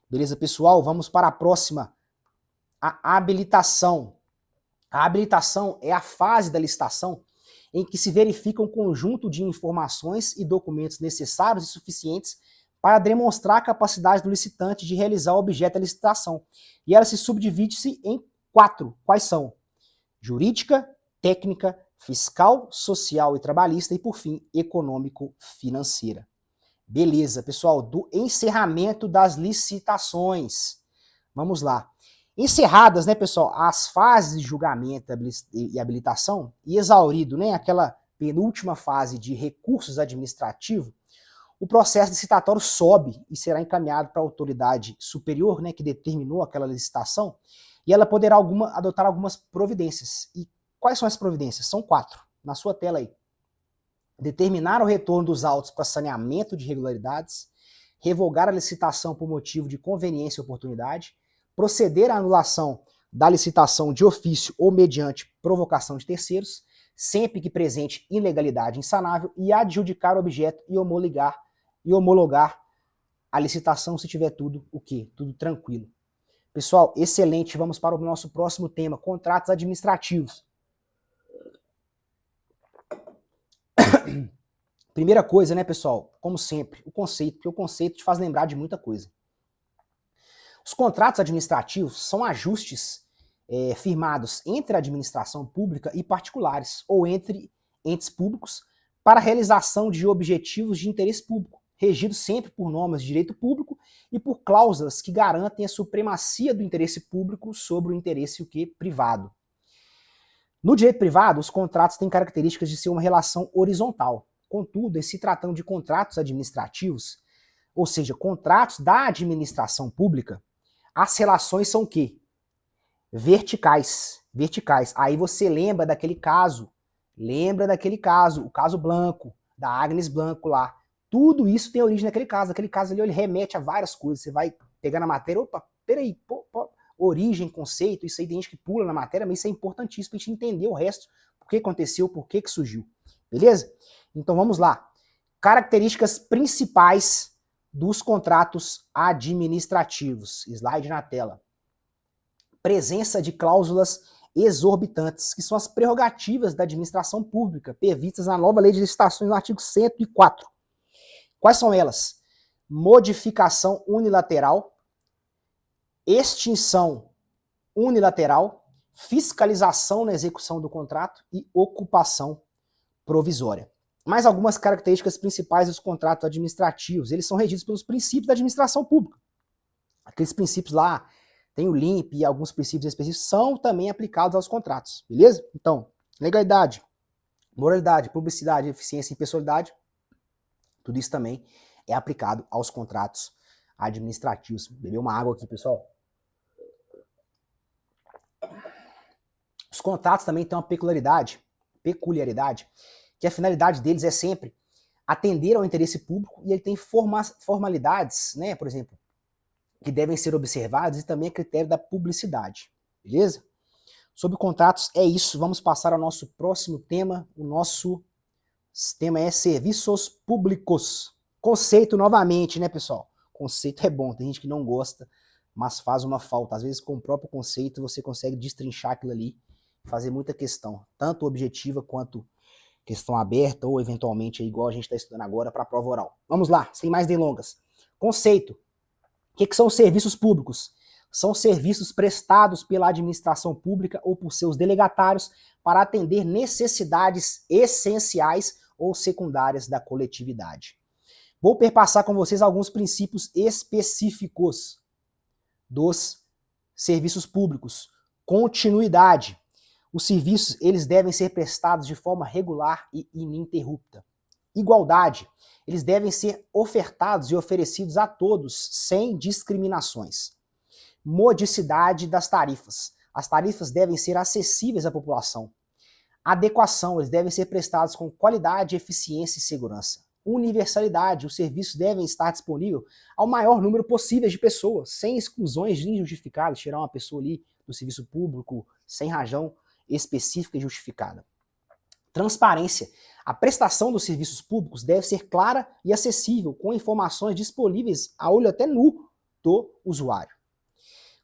Beleza, pessoal? Vamos para a próxima. A habilitação. A habilitação é a fase da licitação em que se verifica um conjunto de informações e documentos necessários e suficientes para demonstrar a capacidade do licitante de realizar o objeto da licitação. E ela se subdivide-se em 4. Quais são? Jurídica, técnica, fiscal, social e trabalhista e, por fim, econômico-financeira. Beleza, pessoal, do encerramento das licitações. Vamos lá. Encerradas, né, pessoal, as fases de julgamento e habilitação, e exaurido, né, aquela penúltima fase de recursos administrativos, o processo licitatório sobe e será encaminhado para a autoridade superior, né, que determinou aquela licitação, e ela poderá adotar algumas providências. E quais são as providências? São 4, na sua tela aí. Determinar o retorno dos autos para saneamento de irregularidades, revogar a licitação por motivo de conveniência e oportunidade, proceder à anulação da licitação de ofício ou mediante provocação de terceiros, sempre que presente ilegalidade insanável, e adjudicar o objeto e homologar a licitação se tiver tudo o quê? Tudo tranquilo. Pessoal, excelente. Vamos para o nosso próximo tema, contratos administrativos. Primeira coisa, né, pessoal? Como sempre, o conceito, porque o conceito te faz lembrar de muita coisa. Os contratos administrativos são ajustes firmados entre a administração pública e particulares, ou entre entes públicos, para a realização de objetivos de interesse público, regidos sempre por normas de direito público e por cláusulas que garantem a supremacia do interesse público sobre o interesse privado. No direito privado, os contratos têm características de ser uma relação horizontal. Contudo, em se tratando de contratos administrativos, ou seja, contratos da administração pública, as relações são o quê? Verticais. Aí você lembra daquele caso, o caso Blanco, da Agnes Blanco lá. Tudo isso tem origem naquele caso. Aquele caso ali ele remete a várias coisas. Você vai pegar na matéria, opa, peraí, origem, conceito, isso aí tem gente que pula na matéria, mas isso é importantíssimo pra gente entender o resto, por que aconteceu, por que surgiu. Beleza? Então vamos lá. Características principais dos contratos administrativos. Slide na tela. Presença de cláusulas exorbitantes, que são as prerrogativas da administração pública, previstas na nova Lei de Licitações, no artigo 104. Quais são elas? Modificação unilateral, extinção unilateral, fiscalização na execução do contrato e ocupação provisória. Mais algumas características principais dos contratos administrativos. Eles são regidos pelos princípios da administração pública. Aqueles princípios lá, tem o LIMP e alguns princípios específicos, são também aplicados aos contratos, beleza? Então, legalidade, moralidade, publicidade, eficiência e impessoalidade, tudo isso também é aplicado aos contratos administrativos. Beber uma água aqui, pessoal. Os contratos também têm uma peculiaridade, que a finalidade deles é sempre atender ao interesse público e ele tem formalidades, né, por exemplo, que devem ser observadas e também a critério da publicidade, beleza? Sobre contratos é isso, vamos passar ao nosso próximo tema. O nosso tema é serviços públicos. Conceito novamente, né, pessoal? Conceito é bom, tem gente que não gosta, mas faz uma falta. Às vezes com o próprio conceito você consegue destrinchar aquilo ali, fazer muita questão, tanto objetiva quanto questão aberta ou eventualmente igual a gente está estudando agora para a prova oral. Vamos lá, sem mais delongas. Conceito. O que são os serviços públicos? São serviços prestados pela administração pública ou por seus delegatários para atender necessidades essenciais ou secundárias da coletividade. Vou perpassar com vocês alguns princípios específicos dos serviços públicos. Continuidade. Os serviços, eles devem ser prestados de forma regular e ininterrupta. Igualdade. Eles devem ser ofertados e oferecidos a todos, sem discriminações. Modicidade das tarifas. As tarifas devem ser acessíveis à população. Adequação. Eles devem ser prestados com qualidade, eficiência e segurança. Universalidade. Os serviços devem estar disponíveis ao maior número possível de pessoas, sem exclusões injustificadas, tirar uma pessoa ali do serviço público sem razão específica e justificada. Transparência. A prestação dos serviços públicos deve ser clara e acessível, com informações disponíveis a olho até nu do usuário.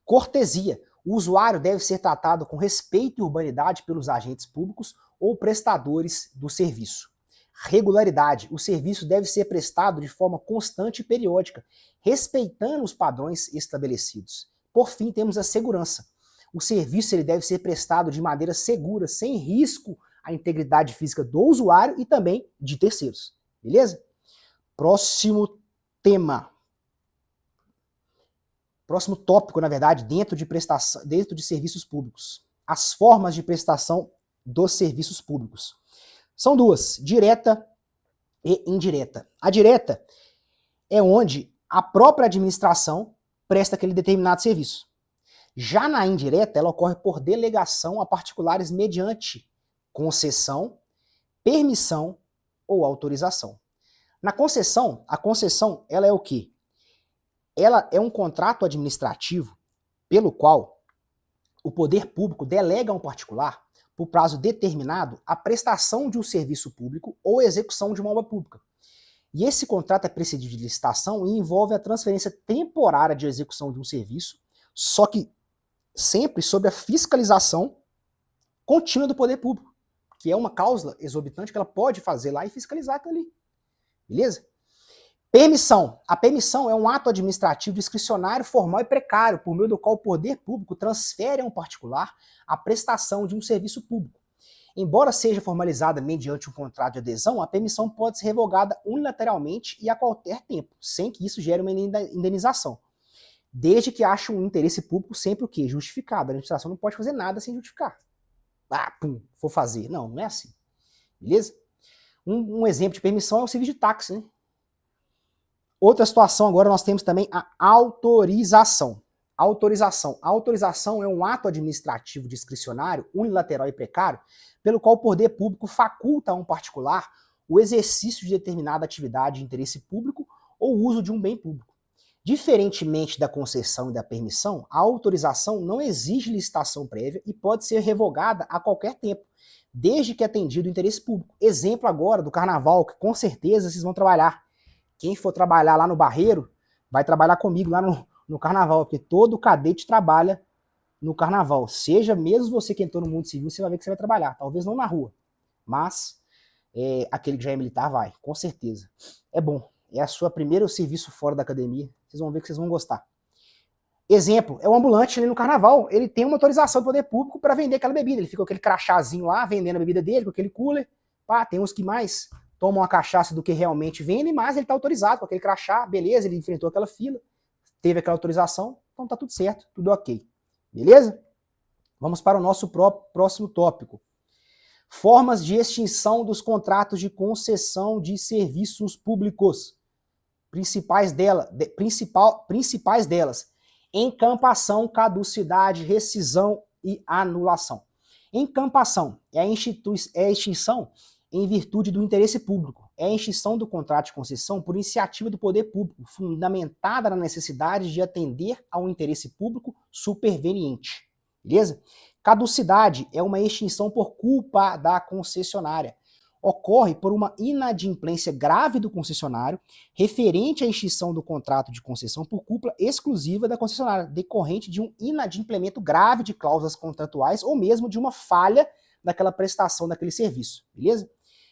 Cortesia. O usuário deve ser tratado com respeito e urbanidade pelos agentes públicos ou prestadores do serviço. Regularidade. O serviço deve ser prestado de forma constante e periódica, respeitando os padrões estabelecidos. Por fim, temos a segurança. O serviço ele deve ser prestado de maneira segura, sem risco à integridade física do usuário e também de terceiros. Beleza? Próximo tema. Próximo tópico, na verdade, dentro de serviços públicos. As formas de prestação dos serviços públicos. São duas, direta e indireta. A direta é onde a própria administração presta aquele determinado serviço. Já na indireta, ela ocorre por delegação a particulares mediante concessão, permissão ou autorização. Na concessão, a concessão ela é o quê? Ela é um contrato administrativo pelo qual o poder público delega a um particular, por prazo determinado, a prestação de um serviço público ou execução de uma obra pública. E esse contrato é precedido de licitação e envolve a transferência temporária de execução de um serviço, só que sempre sob a fiscalização contínua do poder público, que é uma cláusula exorbitante que ela pode fazer lá e fiscalizar aquilo ali. Beleza? Permissão. A permissão é um ato administrativo discricionário, formal e precário, por meio do qual o poder público transfere a um particular a prestação de um serviço público. Embora seja formalizada mediante um contrato de adesão, a permissão pode ser revogada unilateralmente e a qualquer tempo, sem que isso gere uma indenização. Desde que ache um interesse público sempre o quê? Justificado. A administração não pode fazer nada sem justificar. Vou fazer. Não, não é assim. Beleza? Um exemplo de permissão é o serviço de táxi, né? Outra situação agora nós temos também a autorização. Autorização. A autorização é um ato administrativo discricionário, unilateral e precário, pelo qual o poder público faculta a um particular o exercício de determinada atividade de interesse público ou uso de um bem público. Diferentemente da concessão e da permissão, a autorização não exige licitação prévia e pode ser revogada a qualquer tempo, desde que atendido o interesse público. Exemplo agora do carnaval, que com certeza vocês vão trabalhar. Quem for trabalhar lá no Barreiro, vai trabalhar comigo lá no carnaval, porque todo cadete trabalha no carnaval. Seja mesmo você que entrou no mundo civil, você vai ver que você vai trabalhar. Talvez não na rua, mas aquele que já é militar vai, com certeza. É bom. É a sua primeiro serviço fora da academia. Vocês vão ver que vocês vão gostar. Exemplo, é o ambulante ali no carnaval. Ele tem uma autorização do poder público para vender aquela bebida. Ele fica com aquele crachazinho lá, vendendo a bebida dele, com aquele cooler. Pá, tem uns que mais tomam a cachaça do que realmente vendem, mas ele está autorizado com aquele crachá. Beleza, ele enfrentou aquela fila, teve aquela autorização, então tá tudo certo, tudo ok. Beleza? Vamos para o nosso próximo tópico. Formas de extinção dos contratos de concessão de serviços públicos. Principais delas: encampação, caducidade, rescisão e anulação. Encampação é a extinção em virtude do interesse público. É a extinção do contrato de concessão por iniciativa do poder público, fundamentada na necessidade de atender a um interesse público superveniente. Beleza? Caducidade é uma extinção por culpa da concessionária. Ocorre por uma inadimplência grave do concessionário, referente à extinção do contrato de concessão por culpa exclusiva da concessionária, decorrente de um inadimplemento grave de cláusulas contratuais ou mesmo de uma falha daquela prestação daquele serviço, beleza?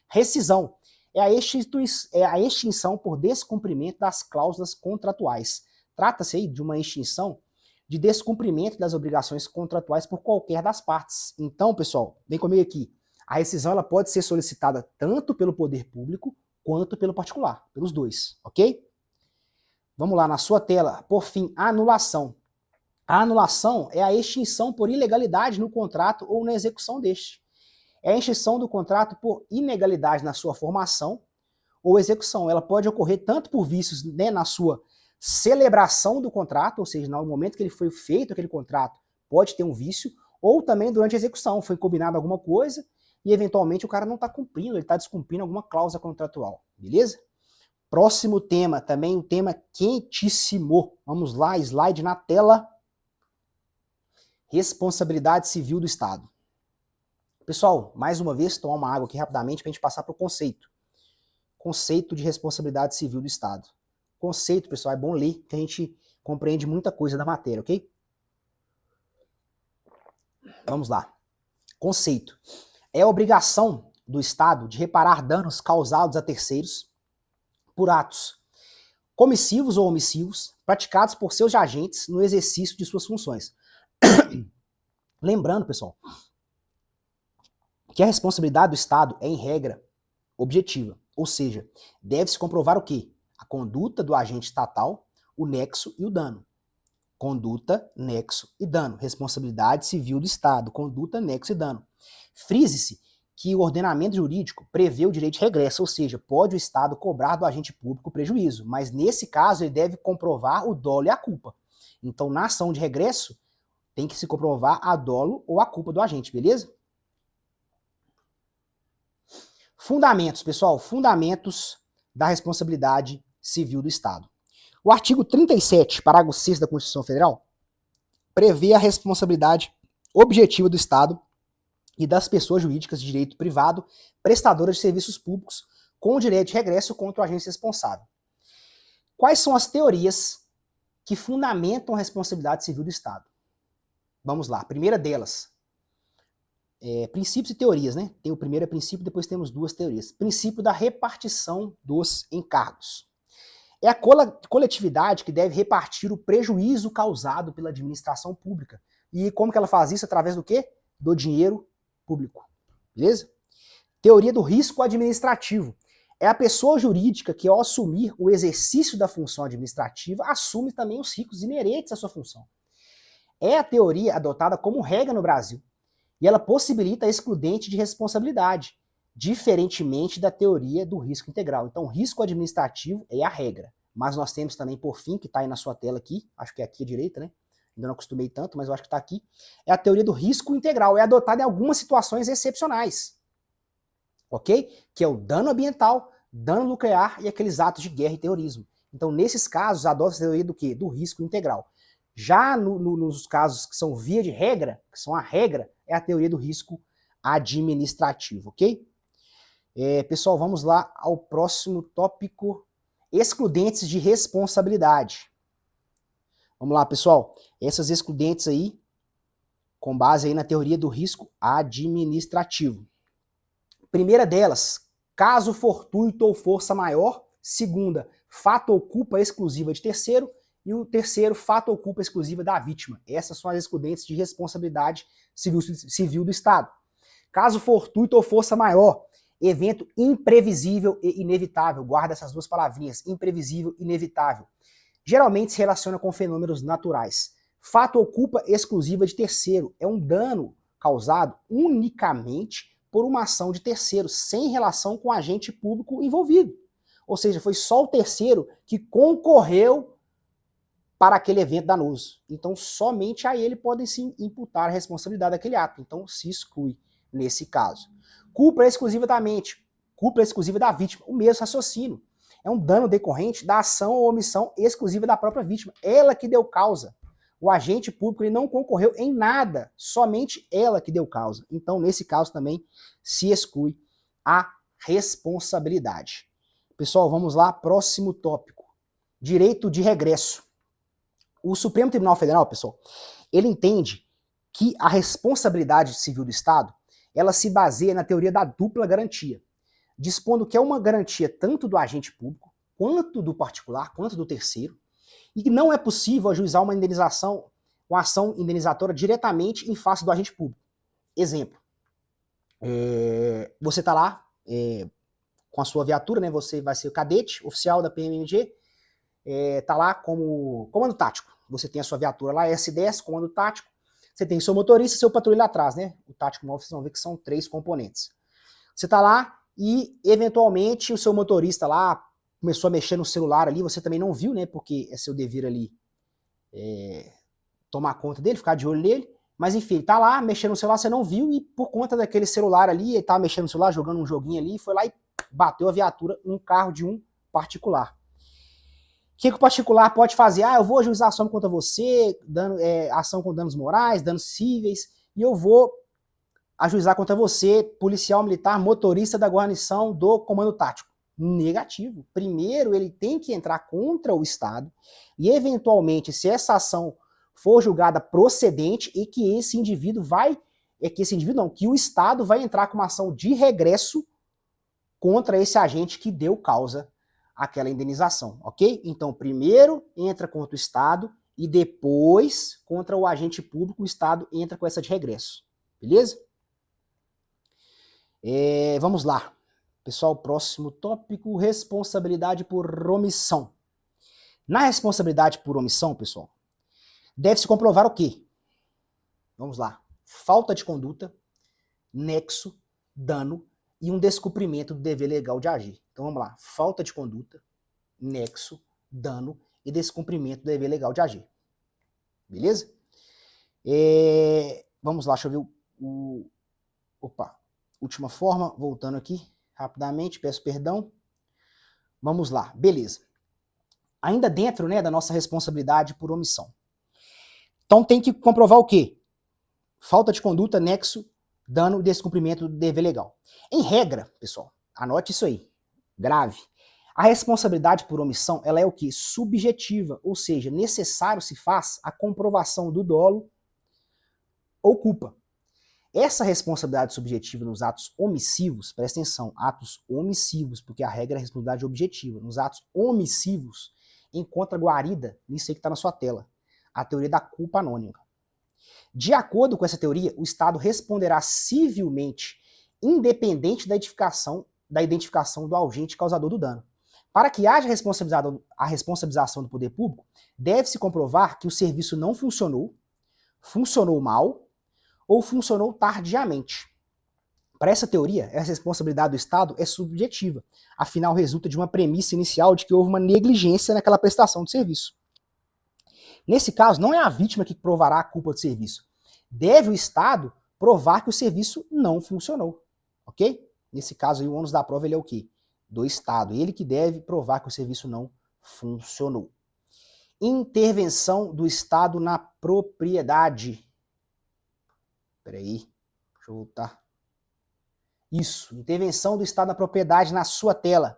Rescisão é a extinção por descumprimento das cláusulas contratuais. Trata-se aí de uma extinção de descumprimento das obrigações contratuais por qualquer das partes. Então, pessoal, vem comigo aqui. A rescisão ela pode ser solicitada tanto pelo poder público quanto pelo particular, pelos dois, ok? Vamos lá, na sua tela. Por fim, a anulação. A anulação é a extinção por ilegalidade no contrato ou na execução deste. É a extinção do contrato por ilegalidade na sua formação ou execução. Ela pode ocorrer tanto por vícios, né, na sua celebração do contrato, ou seja, no momento que ele foi feito aquele contrato, pode ter um vício, ou também durante a execução, foi combinado alguma coisa e eventualmente o cara não está cumprindo, ele está descumprindo alguma cláusula contratual, beleza? Próximo tema, também um tema quentíssimo. Vamos lá, slide na tela. Responsabilidade civil do Estado. Pessoal, mais uma vez, tomar uma água aqui rapidamente para a gente passar para o conceito. Conceito de responsabilidade civil do Estado. Conceito, pessoal, é bom ler, que a gente compreende muita coisa da matéria, ok? Vamos lá. Conceito. É a obrigação do Estado de reparar danos causados a terceiros por atos comissivos ou omissivos praticados por seus agentes no exercício de suas funções. Lembrando, pessoal, que a responsabilidade do Estado é, em regra, objetiva. Ou seja, deve-se comprovar o quê? A conduta do agente estatal, o nexo e o dano. Conduta, nexo e dano. Responsabilidade civil do Estado. Conduta, nexo e dano. Frise-se que o ordenamento jurídico prevê o direito de regresso, ou seja, pode o Estado cobrar do agente público prejuízo, mas nesse caso ele deve comprovar o dolo e a culpa. Então, na ação de regresso, tem que se comprovar a dolo ou a culpa do agente, beleza? Fundamentos, pessoal, fundamentos da responsabilidade civil do Estado. O artigo 37, parágrafo 6 da Constituição Federal, prevê a responsabilidade objetiva do Estado e das pessoas jurídicas de direito privado prestadoras de serviços públicos com direito de regresso contra o agente responsável. Quais são as teorias que fundamentam a responsabilidade civil do Estado? Vamos lá, a primeira delas, princípios e teorias, né? Tem o primeiro princípio, depois temos duas teorias. Princípio da repartição dos encargos. É a coletividade que deve repartir o prejuízo causado pela administração pública. E como que ela faz isso? Através do quê? Do dinheiro público. Beleza? Teoria do risco administrativo. É a pessoa jurídica que, ao assumir o exercício da função administrativa, assume também os riscos inerentes à sua função. É a teoria adotada como regra no Brasil. E ela possibilita a excludente de responsabilidade, diferentemente da teoria do risco integral. Então, o risco administrativo é a regra. Mas nós temos também, por fim, que está aí na sua tela aqui, acho que é aqui à direita, né? Ainda não acostumei tanto, mas eu acho que está aqui. É a teoria do risco integral. É adotada em algumas situações excepcionais. Ok? Que é o dano ambiental, dano nuclear e aqueles atos de guerra e terrorismo. Então, nesses casos, adota a teoria do quê? Do risco integral. Já nos casos que são via de regra, que são a regra, é a teoria do risco administrativo, ok? Pessoal, vamos lá ao próximo tópico, excludentes de responsabilidade. Vamos lá, pessoal, essas excludentes aí, com base aí na teoria do risco administrativo. Primeira delas, caso fortuito ou força maior. Segunda, fato ou culpa exclusiva de terceiro. E o terceiro, fato ou culpa exclusiva da vítima. Essas são as excludentes de responsabilidade civil do Estado. Caso fortuito ou força maior, evento imprevisível e inevitável. Guarda essas duas palavrinhas, imprevisível e inevitável. Geralmente se relaciona com fenômenos naturais. Fato ou culpa exclusiva de terceiro. É um dano causado unicamente por uma ação de terceiro, sem relação com o agente público envolvido. Ou seja, foi só o terceiro que concorreu para aquele evento danoso. Então, somente a ele podem se imputar a responsabilidade daquele ato. Então, se exclui nesse caso. Culpa exclusiva da mente, culpa exclusiva da vítima, o mesmo raciocínio. É um dano decorrente da ação ou omissão exclusiva da própria vítima. Ela que deu causa. O agente público ele não concorreu em nada, somente ela que deu causa. Então, nesse caso também, se exclui a responsabilidade. Pessoal, vamos lá, próximo tópico. Direito de regresso. O Supremo Tribunal Federal, pessoal, ele entende que a responsabilidade civil do Estado, ela se baseia na teoria da dupla garantia, dispondo que é uma garantia tanto do agente público, quanto do particular, quanto do terceiro, e que não é possível ajuizar uma indenização, uma ação indenizatória diretamente em face do agente público. Exemplo, você está lá com a sua viatura, né? Você vai ser o cadete oficial da PMMG, tá lá como comando tático. Você tem a sua viatura lá, S10, comando tático. Você tem seu motorista e seu patrulha lá atrás, né? O tático móvel, vocês vão ver que são 3 componentes. Você tá lá e, eventualmente, o seu motorista lá começou a mexer no celular ali, você também não viu, né? Porque é seu dever ali tomar conta dele, ficar de olho nele. Mas, enfim, ele tá lá mexendo no celular, você não viu, e por conta daquele celular ali, ele tava mexendo no celular, jogando um joguinho ali, foi lá e bateu a viatura num carro de um particular. O que o particular pode fazer? Eu vou ajuizar ação contra você, ação com danos morais, danos cíveis, e eu vou ajuizar contra você, policial militar, motorista da guarnição do comando tático. Negativo. Primeiro, ele tem que entrar contra o Estado, e eventualmente, se essa ação for julgada procedente, e que esse indivíduo que o Estado vai entrar com uma ação de regresso contra esse agente que deu causa aquela indenização, ok? Então, primeiro entra contra o Estado e depois, contra o agente público, o Estado entra com essa de regresso. Beleza? Vamos lá. Pessoal, próximo tópico, responsabilidade por omissão. Na responsabilidade por omissão, pessoal, deve-se comprovar o quê? Vamos lá. Falta de conduta, nexo, dano e um descumprimento do dever legal de agir. Então vamos lá. Falta de conduta, nexo, dano e descumprimento do dever legal de agir. Beleza? Vamos lá, deixa eu ver última forma, voltando aqui rapidamente, peço perdão. Vamos lá, beleza. Ainda dentro, né, da nossa responsabilidade por omissão. Então tem que comprovar o quê? Falta de conduta, nexo, dano e descumprimento do dever legal. Em regra, pessoal, anote isso aí, grave. A responsabilidade por omissão, ela é o quê? Subjetiva, ou seja, necessário se faz a comprovação do dolo ou culpa. Essa responsabilidade subjetiva nos atos omissivos, presta atenção, atos omissivos, porque a regra é a responsabilidade objetiva. Nos atos omissivos, encontra guarida nisso aí que está na sua tela, a teoria da culpa anônima. De acordo com essa teoria, o Estado responderá civilmente, independente da identificação do agente causador do dano. Para que haja a responsabilização do poder público, deve-se comprovar que o serviço não funcionou, funcionou mal ou funcionou tardiamente. Para essa teoria, essa responsabilidade do Estado é subjetiva, afinal resulta de uma premissa inicial de que houve uma negligência naquela prestação de serviço. Nesse caso, não é a vítima que provará a culpa do serviço. Deve o Estado provar que o serviço não funcionou, ok? Nesse caso, aí, o ônus da prova ele é o quê? Do Estado. Ele que deve provar que o serviço não funcionou. Intervenção do Estado na propriedade. Peraí, deixa eu voltar. Isso, intervenção do Estado na propriedade na sua tela.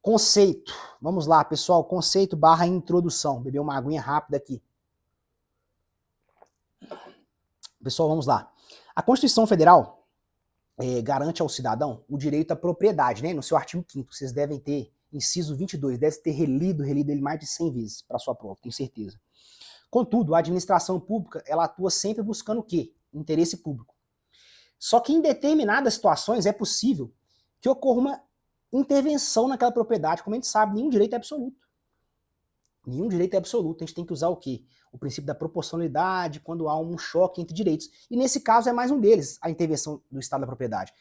Conceito. Vamos lá, pessoal, conceito / introdução. Beber uma aguinha rápida aqui. Pessoal, vamos lá. A Constituição Federal garante ao cidadão o direito à propriedade, né? No seu artigo 5º, vocês devem ter, inciso 22, deve ter relido ele mais de 100 vezes para sua prova, tenho certeza. Contudo, a administração pública, ela atua sempre buscando o quê? Interesse público. Só que em determinadas situações é possível que ocorra uma intervenção naquela propriedade. Como a gente sabe, nenhum direito é absoluto. Nenhum direito é absoluto. A gente tem que usar o quê? O princípio da proporcionalidade, quando há um choque entre direitos. E nesse caso é mais um deles, a intervenção do Estado da propriedade.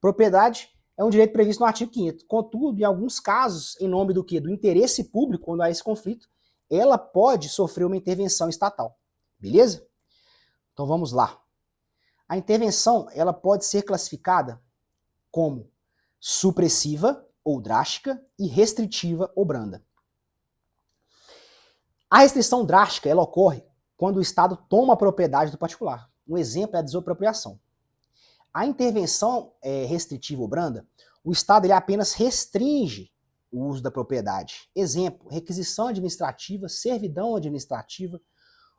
Propriedade é um direito previsto no artigo 5º. Contudo, em alguns casos, em nome do quê? Do interesse público, quando há esse conflito, ela pode sofrer uma intervenção estatal. Beleza? Então vamos lá. A intervenção, ela pode ser classificada como supressiva ou drástica e restritiva ou branda. A restrição drástica, ela ocorre quando o Estado toma a propriedade do particular. Um exemplo é a desapropriação. A intervenção restritiva ou branda, o Estado ele apenas restringe o uso da propriedade. Exemplo, requisição administrativa, servidão administrativa,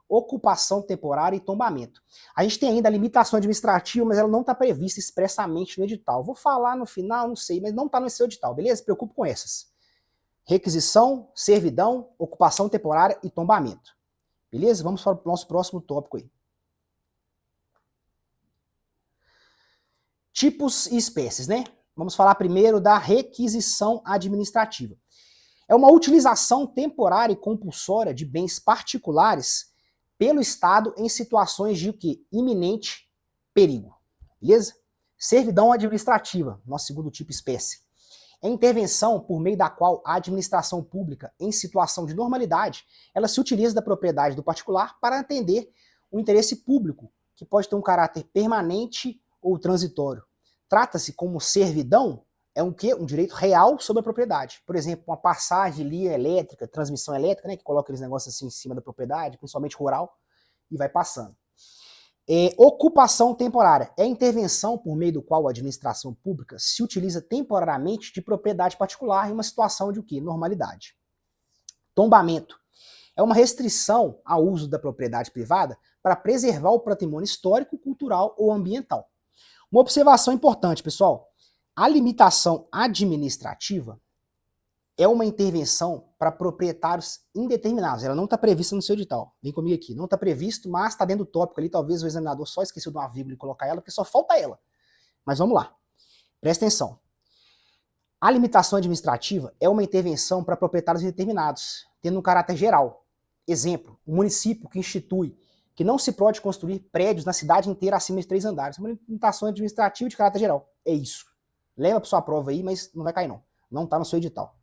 ocupação temporária e tombamento. A gente tem ainda a limitação administrativa, mas ela não está prevista expressamente no edital. Vou falar no final, não sei, mas não está no seu edital, beleza? Se preocupe com essas. Requisição, servidão, ocupação temporária e tombamento. Beleza? Vamos para o nosso próximo tópico aí. Tipos e espécies, né? Vamos falar primeiro da requisição administrativa. É uma utilização temporária e compulsória de bens particulares pelo Estado em situações de o quê? Iminente perigo. Beleza? Servidão administrativa, nosso segundo tipo espécie. É intervenção por meio da qual a administração pública, em situação de normalidade, ela se utiliza da propriedade do particular para atender o interesse público, que pode ter um caráter permanente ou transitório. Trata-se como servidão, é um quê? Um direito real sobre a propriedade. Por exemplo, uma passagem de linha elétrica, transmissão elétrica, né, que coloca aqueles negócios assim em cima da propriedade, principalmente rural, e vai passando. Ocupação temporária é a intervenção por meio do qual a administração pública se utiliza temporariamente de propriedade particular em uma situação de o quê? Normalidade. Tombamento é uma restrição ao uso da propriedade privada para preservar o patrimônio histórico, cultural ou ambiental. Uma observação importante, pessoal. A limitação administrativa é uma intervenção para proprietários indeterminados. Ela não está prevista no seu edital. Vem comigo aqui. Não está previsto, mas está dentro do tópico ali. Talvez o examinador só esqueceu de uma vírgula e colocar ela, porque só falta ela. Mas vamos lá. Presta atenção. A limitação administrativa é uma intervenção para proprietários indeterminados, tendo um caráter geral. Exemplo, o município que institui que não se pode construir prédios na cidade inteira acima de 3 andares. É uma limitação administrativa de caráter geral. É isso. Leva para sua prova aí, mas não vai cair não. Não está no seu edital.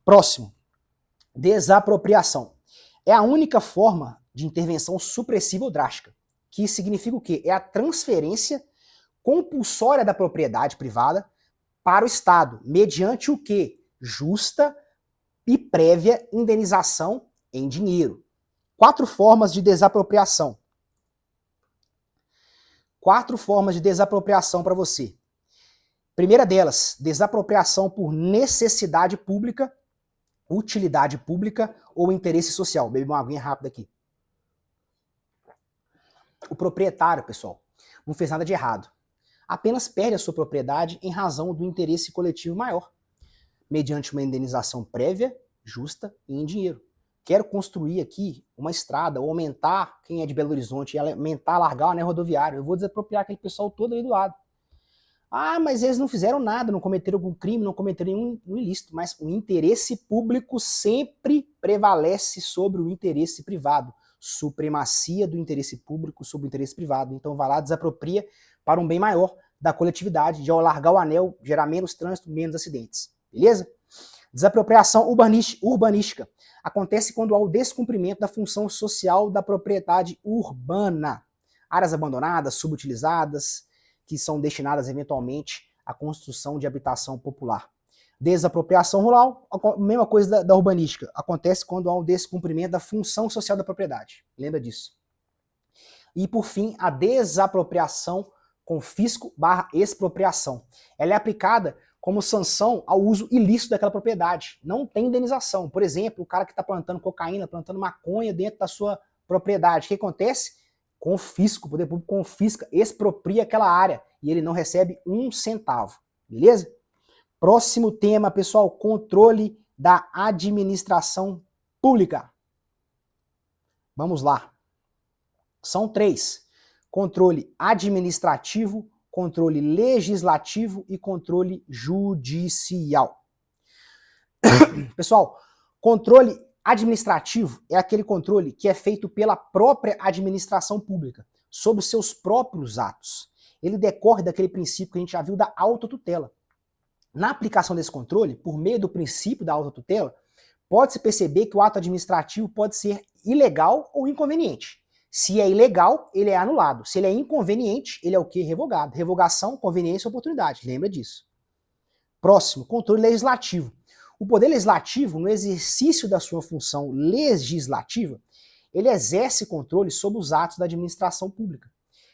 Próximo. Desapropriação. É a única forma de intervenção supressiva ou drástica, que significa o quê? É a transferência compulsória da propriedade privada para o Estado, mediante o quê? Justa e prévia indenização em dinheiro. 4 formas de desapropriação. 4 formas de desapropriação para você. Primeira delas, desapropriação por necessidade pública, utilidade pública ou interesse social. Bebe uma aguinha rápida aqui. O proprietário, pessoal, não fez nada de errado. Apenas perde a sua propriedade em razão do interesse coletivo maior, mediante uma indenização prévia, justa e em dinheiro. Quero construir aqui uma estrada, ou aumentar, quem é de Belo Horizonte, aumentar, largar o anel rodoviário. Eu vou desapropriar aquele pessoal todo ali do lado. Ah, mas eles não fizeram nada, não cometeram algum crime, não cometeram nenhum ilícito. Mas o interesse público sempre prevalece sobre o interesse privado. Supremacia do interesse público sobre o interesse privado. Então vai lá, desapropria para um bem maior da coletividade, de ao largar o anel, gerar menos trânsito, menos acidentes. Beleza? Desapropriação urbanística. Acontece quando há o descumprimento da função social da propriedade urbana. Áreas abandonadas, subutilizadas, que são destinadas eventualmente à construção de habitação popular. Desapropriação rural, a mesma coisa da urbanística. Acontece quando há o descumprimento da função social da propriedade. Lembra disso. E, por fim, a desapropriação confisco/expropriação. Ela é aplicada como sanção ao uso ilícito daquela propriedade. Não tem indenização. Por exemplo, o cara que está plantando cocaína, plantando maconha dentro da sua propriedade. O que acontece? Confisca, o poder público confisca, expropria aquela área e ele não recebe um centavo, beleza? Próximo tema, pessoal, controle da administração pública. Vamos lá. São 3. Controle administrativo, controle legislativo e controle judicial. Pessoal, controle administrativo é aquele controle que é feito pela própria administração pública, sobre os seus próprios atos. Ele decorre daquele princípio que a gente já viu da autotutela. Na aplicação desse controle, por meio do princípio da autotutela, pode-se perceber que o ato administrativo pode ser ilegal ou inconveniente. Se é ilegal, ele é anulado. Se ele é inconveniente, ele é o quê? Revogado. Revogação, conveniência e oportunidade. Lembra disso. Próximo, controle legislativo. O poder legislativo, no exercício da sua função legislativa, ele exerce controle sobre os atos da administração pública.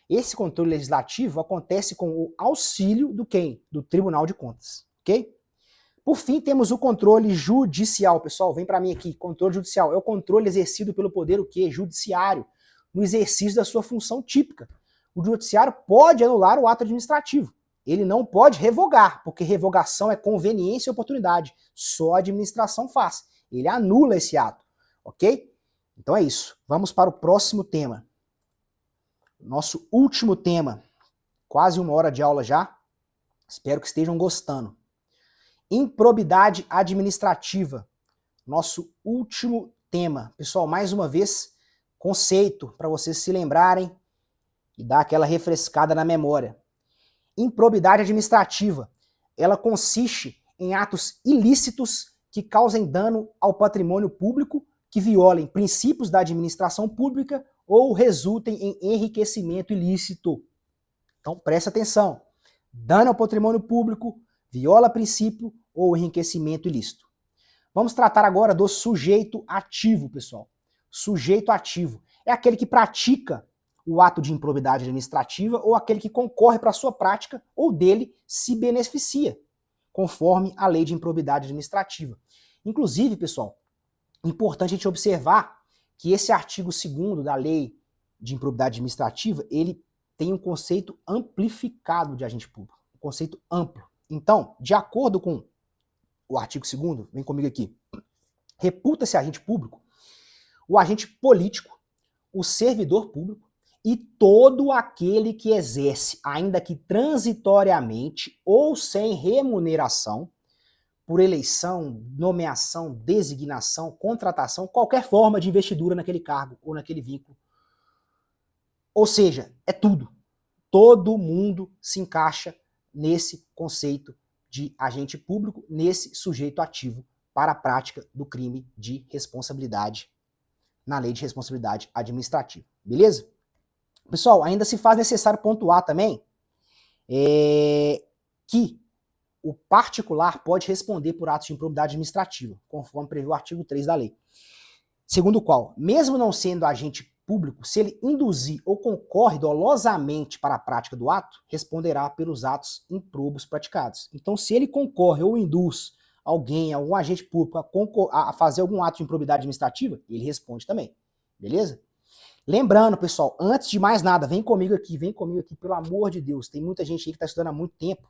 Esse controle legislativo acontece com o auxílio do quem? Do Tribunal de Contas, ok? Por fim, temos o controle judicial. Pessoal, vem para mim aqui. Controle judicial é o controle exercido pelo poder o quê? Judiciário, no exercício da sua função típica. O judiciário pode anular o ato administrativo. Ele não pode revogar, porque revogação é conveniência e oportunidade. Só a administração faz. Ele anula esse ato, ok? Então é isso. Vamos para o próximo tema. Nosso último tema. Quase 1 hora de aula já. Espero que estejam gostando. Improbidade administrativa. Nosso último tema. Pessoal, mais uma vez, conceito para vocês se lembrarem e dar aquela refrescada na memória. Improbidade administrativa. Ela consiste em atos ilícitos que causem dano ao patrimônio público, que violem princípios da administração pública ou resultem em enriquecimento ilícito. Então, presta atenção. Dano ao patrimônio público, viola princípio ou enriquecimento ilícito. Vamos tratar agora do sujeito ativo, pessoal. Sujeito ativo é aquele que pratica o ato de improbidade administrativa ou aquele que concorre para a sua prática ou dele se beneficia, conforme a lei de improbidade administrativa. Inclusive, pessoal, é importante a gente observar que esse artigo 2º da lei de improbidade administrativa, ele tem um conceito amplificado de agente público, um conceito amplo. Então, de acordo com o artigo 2º, vem comigo aqui, reputa-se agente público o agente político, o servidor público, e todo aquele que exerce, ainda que transitoriamente ou sem remuneração, por eleição, nomeação, designação, contratação, qualquer forma de investidura naquele cargo ou naquele vínculo. Ou seja, é tudo. Todo mundo se encaixa nesse conceito de agente público, nesse sujeito ativo para a prática do crime de responsabilidade na lei de responsabilidade administrativa. Beleza? Pessoal, ainda se faz necessário pontuar também que o particular pode responder por atos de improbidade administrativa, conforme prevê o artigo 3 da lei. Segundo o qual, mesmo não sendo agente público, se ele induzir ou concorre dolosamente para a prática do ato, responderá pelos atos improbos praticados. Então, se ele concorre ou induz alguém, algum agente público a fazer algum ato de improbidade administrativa, ele responde também. Beleza? Lembrando, pessoal, antes de mais nada, vem comigo aqui, pelo amor de Deus. Tem muita gente aí que está estudando há muito tempo.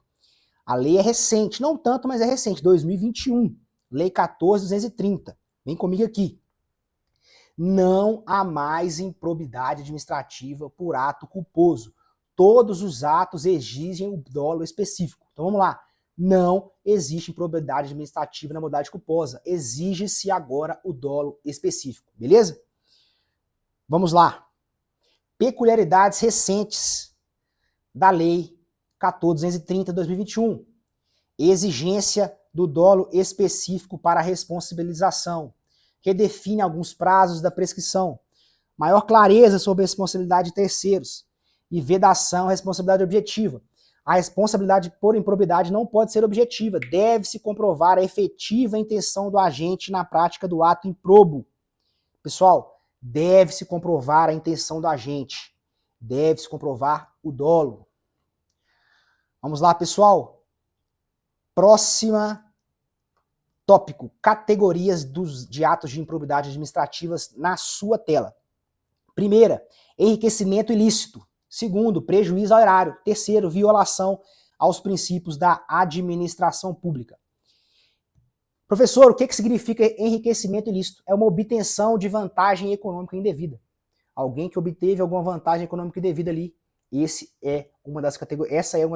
A lei é recente, não tanto, mas é recente, 2021. Lei 14.230. Vem comigo aqui. Não há mais improbidade administrativa por ato culposo. Todos os atos exigem o dolo específico. Então vamos lá. Não existe improbidade administrativa na modalidade culposa. Exige-se agora o dolo específico. Beleza? Vamos lá. Peculiaridades recentes da Lei 14.230/2021. Exigência do dolo específico para a responsabilização. Redefine alguns prazos da prescrição. Maior clareza sobre a responsabilidade de terceiros. E vedação à responsabilidade objetiva. A responsabilidade por improbidade não pode ser objetiva. Deve-se comprovar a efetiva intenção do agente na prática do ato improbo. Pessoal, deve-se comprovar a intenção do agente. Deve-se comprovar o dolo. Vamos lá, pessoal. Próxima tópico. Categorias de atos de improbidade administrativas na sua tela. Primeira, enriquecimento ilícito. Segundo, prejuízo ao erário. Terceiro, violação aos princípios da administração pública. Professor, o que significa enriquecimento ilícito? É uma obtenção de vantagem econômica indevida. Alguém que obteve alguma vantagem econômica indevida ali. Essa é uma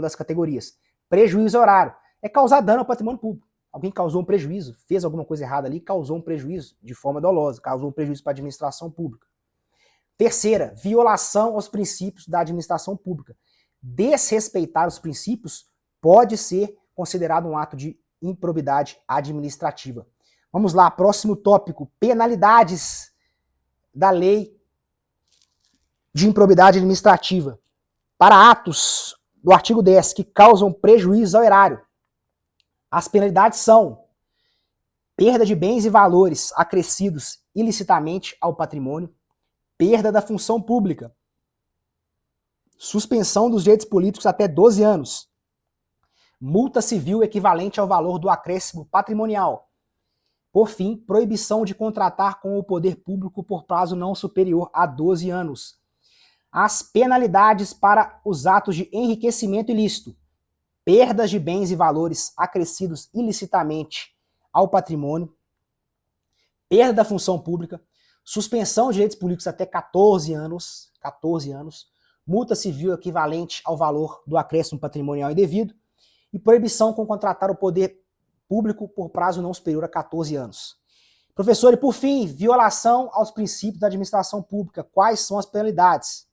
das categorias. Prejuízo ao erário. É causar dano ao patrimônio público. Alguém causou um prejuízo, fez alguma coisa errada ali, causou um prejuízo de forma dolosa, causou um prejuízo para a administração pública. Terceira, violação aos princípios da administração pública. Desrespeitar os princípios pode ser considerado um ato de improbidade administrativa. Vamos lá, próximo tópico, penalidades da lei de improbidade administrativa. Para atos do artigo 10 que causam prejuízo ao erário, as penalidades são perda de bens e valores acrescidos ilicitamente ao patrimônio, perda da função pública, suspensão dos direitos políticos até 12 anos, multa civil equivalente ao valor do acréscimo patrimonial. Por fim, proibição de contratar com o poder público por prazo não superior a 12 anos. As penalidades para os atos de enriquecimento ilícito: perdas de bens e valores acrescidos ilicitamente ao patrimônio, perda da função pública, suspensão de direitos políticos até 14 anos, multa civil equivalente ao valor do acréscimo patrimonial indevido e proibição com contratar o poder público por prazo não superior a 14 anos. Professor, e por fim, violação aos princípios da administração pública. Quais são as penalidades?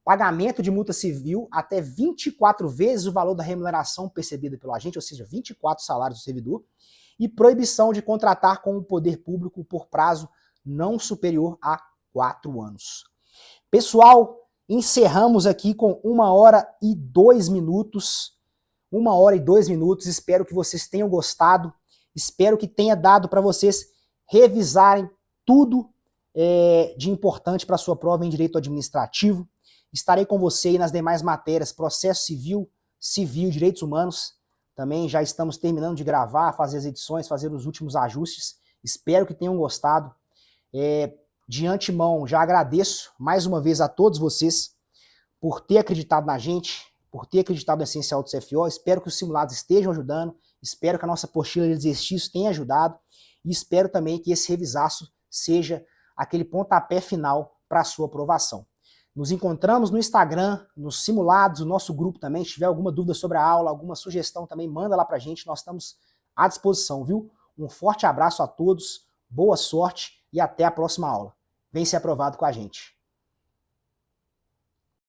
Pagamento de multa civil até 24 vezes o valor da remuneração percebida pelo agente, ou seja, 24 salários do servidor, e proibição de contratar com o poder público por prazo não superior a 4 anos. Pessoal, encerramos aqui com 1 hora e 2 minutos. 1 hora e 2 minutos. Espero que vocês tenham gostado. Espero que tenha dado para vocês revisarem tudo de importante para a sua prova em direito administrativo. Estarei com você aí nas demais matérias, processo civil, direitos humanos. Também já estamos terminando de gravar, fazer as edições, fazer os últimos ajustes. Espero que tenham gostado. De antemão, já agradeço mais uma vez a todos vocês por ter acreditado na gente, por ter acreditado no Essencial do CFO. Espero que os simulados estejam ajudando, espero que a nossa apostila de exercícios tenha ajudado e espero também que esse revisaço seja aquele pontapé final para a sua aprovação. Nos encontramos no Instagram, nos simulados, o nosso grupo também. Se tiver alguma dúvida sobre a aula, alguma sugestão também, manda lá pra gente, nós estamos à disposição, viu? Um forte abraço a todos, boa sorte e até a próxima aula. Vem ser aprovado com a gente.